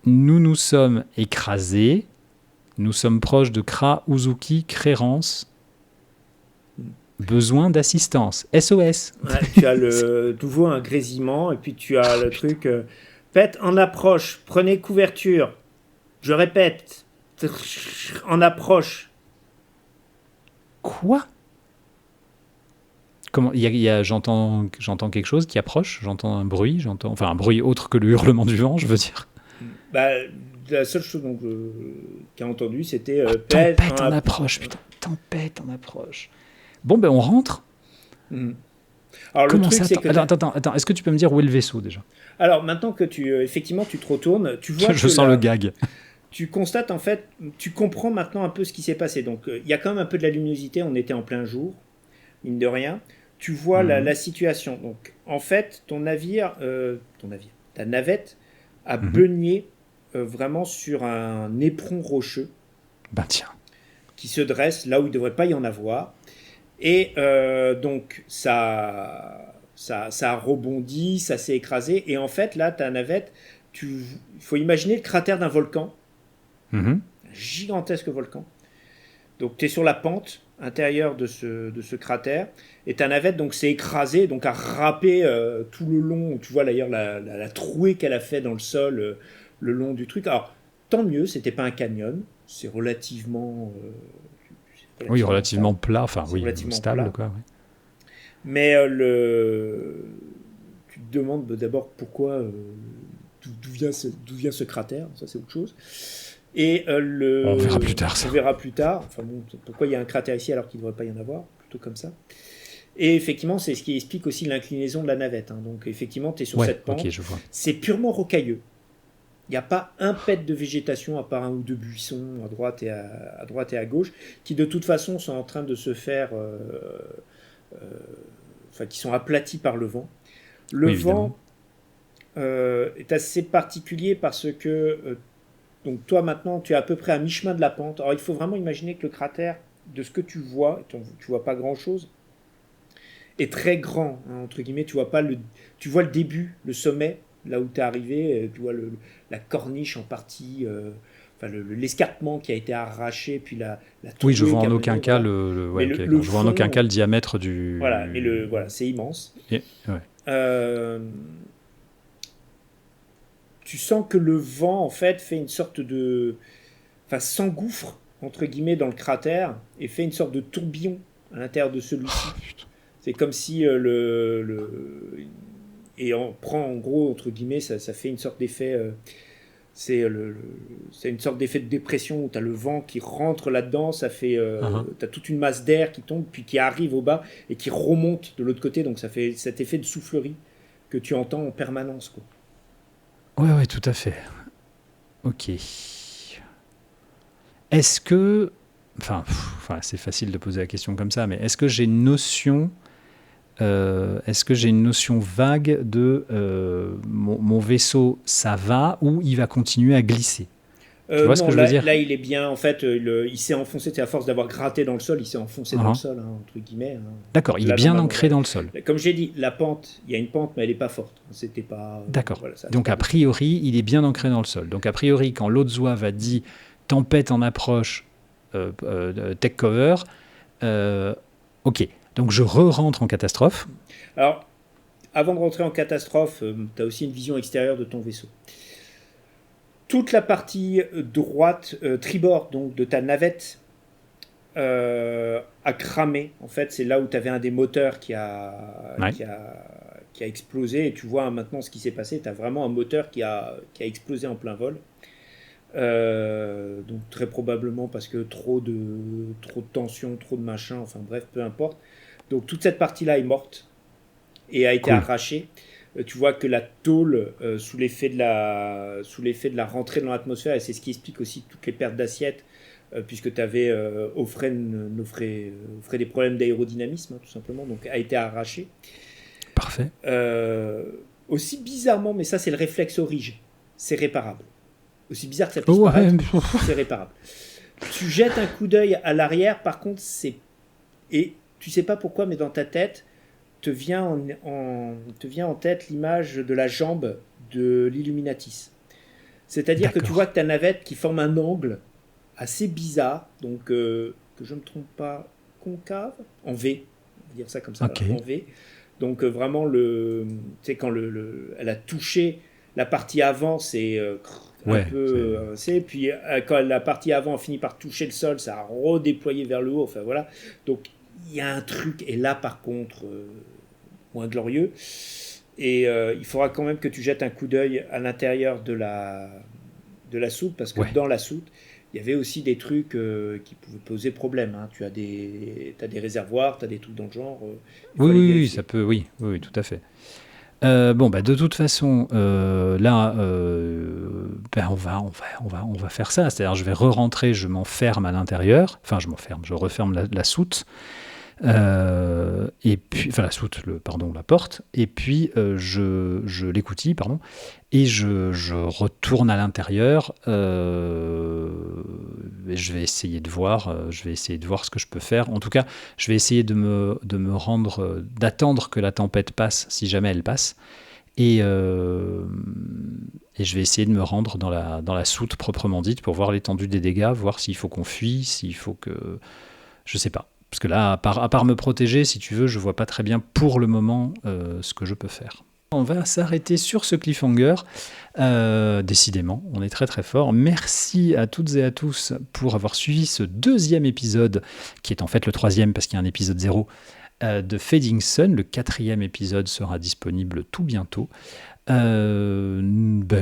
Nous nous sommes écrasés. Nous sommes proches de Kra Uzuki Krérance. Besoin d'assistance. SOS. Ouais, tu as le nouveau un grésillement et puis tu as le Putain. truc. Pète en approche. Prenez couverture. Je répète. En approche. Quoi? Comment j'entends quelque chose qui approche, j'entends un bruit, enfin un bruit autre que le hurlement du vent, je veux dire. Bah, la seule chose donc, qu'a entendu, c'était pète Tempête en approche, putain, tempête en approche. Bon ben on rentre. Alors le Comment truc ça? c'est que Attends, est-ce que tu peux me dire où est le vaisseau déjà? alors maintenant que effectivement tu te retournes, tu vois Je que sens le gag. tu constates en fait, tu comprends maintenant un peu ce qui s'est passé. Donc il y a quand même un peu de la luminosité, on était en plein jour, mine de rien. Tu vois la situation. Donc en fait, ta navette a beugné vraiment sur un éperon rocheux Ben tiens. qui se dresse là où il ne devrait pas y en avoir. Et donc ça a rebondi, ça s'est écrasé. Et en fait, là, ta navette, il faut imaginer le cratère d'un volcan, un gigantesque volcan. Donc tu es sur la pente intérieure de ce cratère. Et ta navette donc s'est écrasée, donc a râpé tout le long. Tu vois d'ailleurs la trouée qu'elle a fait dans le sol le long du truc. Alors tant mieux, c'était pas un canyon. C'est Oui, relativement relativement stable. plat, enfin C'est oui, relativement stable plat. quoi. Ouais. Mais tu te demandes d'abord pourquoi, d'où vient ce cratère, ça c'est autre chose. Et On verra plus tard ça. on verra plus tard, enfin bon, pourquoi il y a un cratère ici alors qu'il ne devrait pas y en avoir, plutôt comme ça. Et effectivement, c'est ce qui explique aussi l'inclinaison de la navette. Hein. Donc effectivement, tu es sur Ouais, cette pente, ok, je vois. c'est purement rocailleux. Il n'y a pas un pet de végétation à part un ou deux buissons à droite et à gauche, qui de toute façon sont en train de se faire... enfin, qui sont aplatis par le vent. Le Oui, vent, est assez particulier parce que donc toi maintenant tu es à peu près à mi-chemin de la pente. Alors il faut vraiment imaginer que le cratère, de ce que tu vois, tu vois pas grand-chose, est très grand, hein, entre guillemets. Tu vois le début, le sommet, là où tu es arrivé, tu vois la corniche en partie, enfin l'escarpement qui a été arraché, puis la Oui, je trouée vois qui en a aucun mené, cas voilà. Mais ok, le d'accord. Je vois en aucun fond, cas le diamètre voilà, du. voilà, c'est immense. Ouais. Euh, Tu sens que le vent, en fait, fait une sorte de, enfin, s'engouffre entre guillemets dans le cratère et fait une sorte de tourbillon à l'intérieur de celui-ci. C'est comme si et on prend en gros entre guillemets, ça fait une sorte d'effet. C'est une sorte d'effet de dépression où tu as le vent qui rentre là-dedans, tu as toute une masse d'air qui tombe, puis qui arrive au bas et qui remonte de l'autre côté, donc ça fait cet effet de soufflerie que tu entends en permanence, quoi. Ouais, tout à fait. Ok. Est-ce que. Enfin, c'est facile de poser la question comme ça, mais est-ce que j'ai une notion vague de mon vaisseau, ça va, ou il va continuer à glisser? Tu vois ce que Non, je veux dire? là, il est bien. En fait, il s'est enfoncé. C'est à force d'avoir gratté dans le sol, il s'est enfoncé dans le Uhum. sol, hein, entre guillemets, hein. D'accord, il est Là, bien normalement, ancré voilà. dans le sol. Comme j'ai dit, la pente, il y a une pente, mais elle n'est pas forte. C'était pas, D'accord. voilà, ça a Donc, pas a bougé. priori, il est bien ancré dans le sol. Donc, a priori, quand l'Odzouave a dit tempête en approche, take cover, euh, ok. Donc, je re-rentre en catastrophe. Alors, avant de rentrer en catastrophe, tu as aussi une vision extérieure de ton vaisseau. Toute la partie droite, tribord, donc de ta navette, a cramé. En fait, c'est là où tu avais un des moteurs Ouais. qui a explosé. Et tu vois maintenant ce qui s'est passé. Tu as vraiment un moteur qui a explosé en plein vol. Donc très probablement parce que trop de tension, trop de machin, enfin bref, peu importe. Donc toute cette partie-là est morte et a été Cool. arrachée. Tu vois que la tôle, sous l'effet de la rentrée dans l'atmosphère, et c'est ce qui explique aussi toutes les pertes d'assiettes, puisque tu avais offrait des problèmes d'aérodynamisme, hein, tout simplement, donc a été arrachée. Parfait. Aussi bizarrement, mais ça c'est le réflexe orige, c'est réparable. Aussi bizarre que ça puisse Oh, paraître, ouais. c'est réparable. Tu jettes un coup d'œil à l'arrière, par contre, et tu sais pas pourquoi, mais dans ta tête, te vient en tête l'image de la jambe de l'Illuminatis. C'est-à-dire que tu vois D'accord. que ta navette qui forme un angle assez bizarre, donc que je ne me trompe pas, concave, en V, on va dire ça comme ça, Ok. voilà, en V. Donc vraiment, tu sais, quand elle a touché la partie avant, c'est un Ouais. peu puis quand la partie avant finit par toucher le sol, ça a redéployé vers le haut, enfin voilà. Donc il y a un truc, et là par contre, moins glorieux. Et il faudra quand même que tu jettes un coup d'œil à l'intérieur de la soute, parce que Ouais. dans la soute, il y avait aussi des trucs qui pouvaient poser problème, hein. Tu as t'as des réservoirs, tu as des trucs dans le genre, il faut Oui, aller oui, ça vérifier. peut. Oui, tout à fait. Bon, bah, de toute façon, là, on va faire ça. C'est-à-dire, je vais re-rentrer, je m'enferme à l'intérieur. Enfin, je referme la soute. Et puis, enfin, la porte. Et puis, je l'écoutille, pardon. Et je retourne à l'intérieur. Et je vais essayer de voir. Je vais essayer de voir ce que je peux faire. En tout cas, je vais essayer de me rendre, d'attendre que la tempête passe, si jamais elle passe. Et, et je vais essayer de me rendre dans la soute proprement dite pour voir l'étendue des dégâts, voir s'il faut qu'on fuit, s'il faut que. Je sais pas. Parce que là, à part me protéger, si tu veux, je vois pas très bien pour le moment ce que je peux faire. On va s'arrêter sur ce cliffhanger. Décidément, on est très très fort. Merci à toutes et à tous pour avoir suivi ce deuxième épisode, qui est en fait le troisième parce qu'il y a un épisode 0 de Fading Sun. Le 4e épisode sera disponible tout bientôt.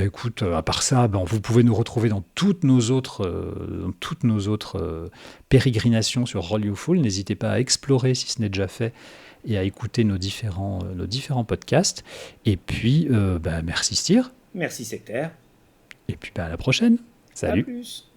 Écoute, à part ça, vous pouvez nous retrouver dans toutes nos autres, pérégrinations sur Roll You Full. N'hésitez pas à explorer si ce n'est déjà fait et à écouter nos différents podcasts. Et puis, merci Styr. Merci sectaire. Et puis à la prochaine. À Salut. plus.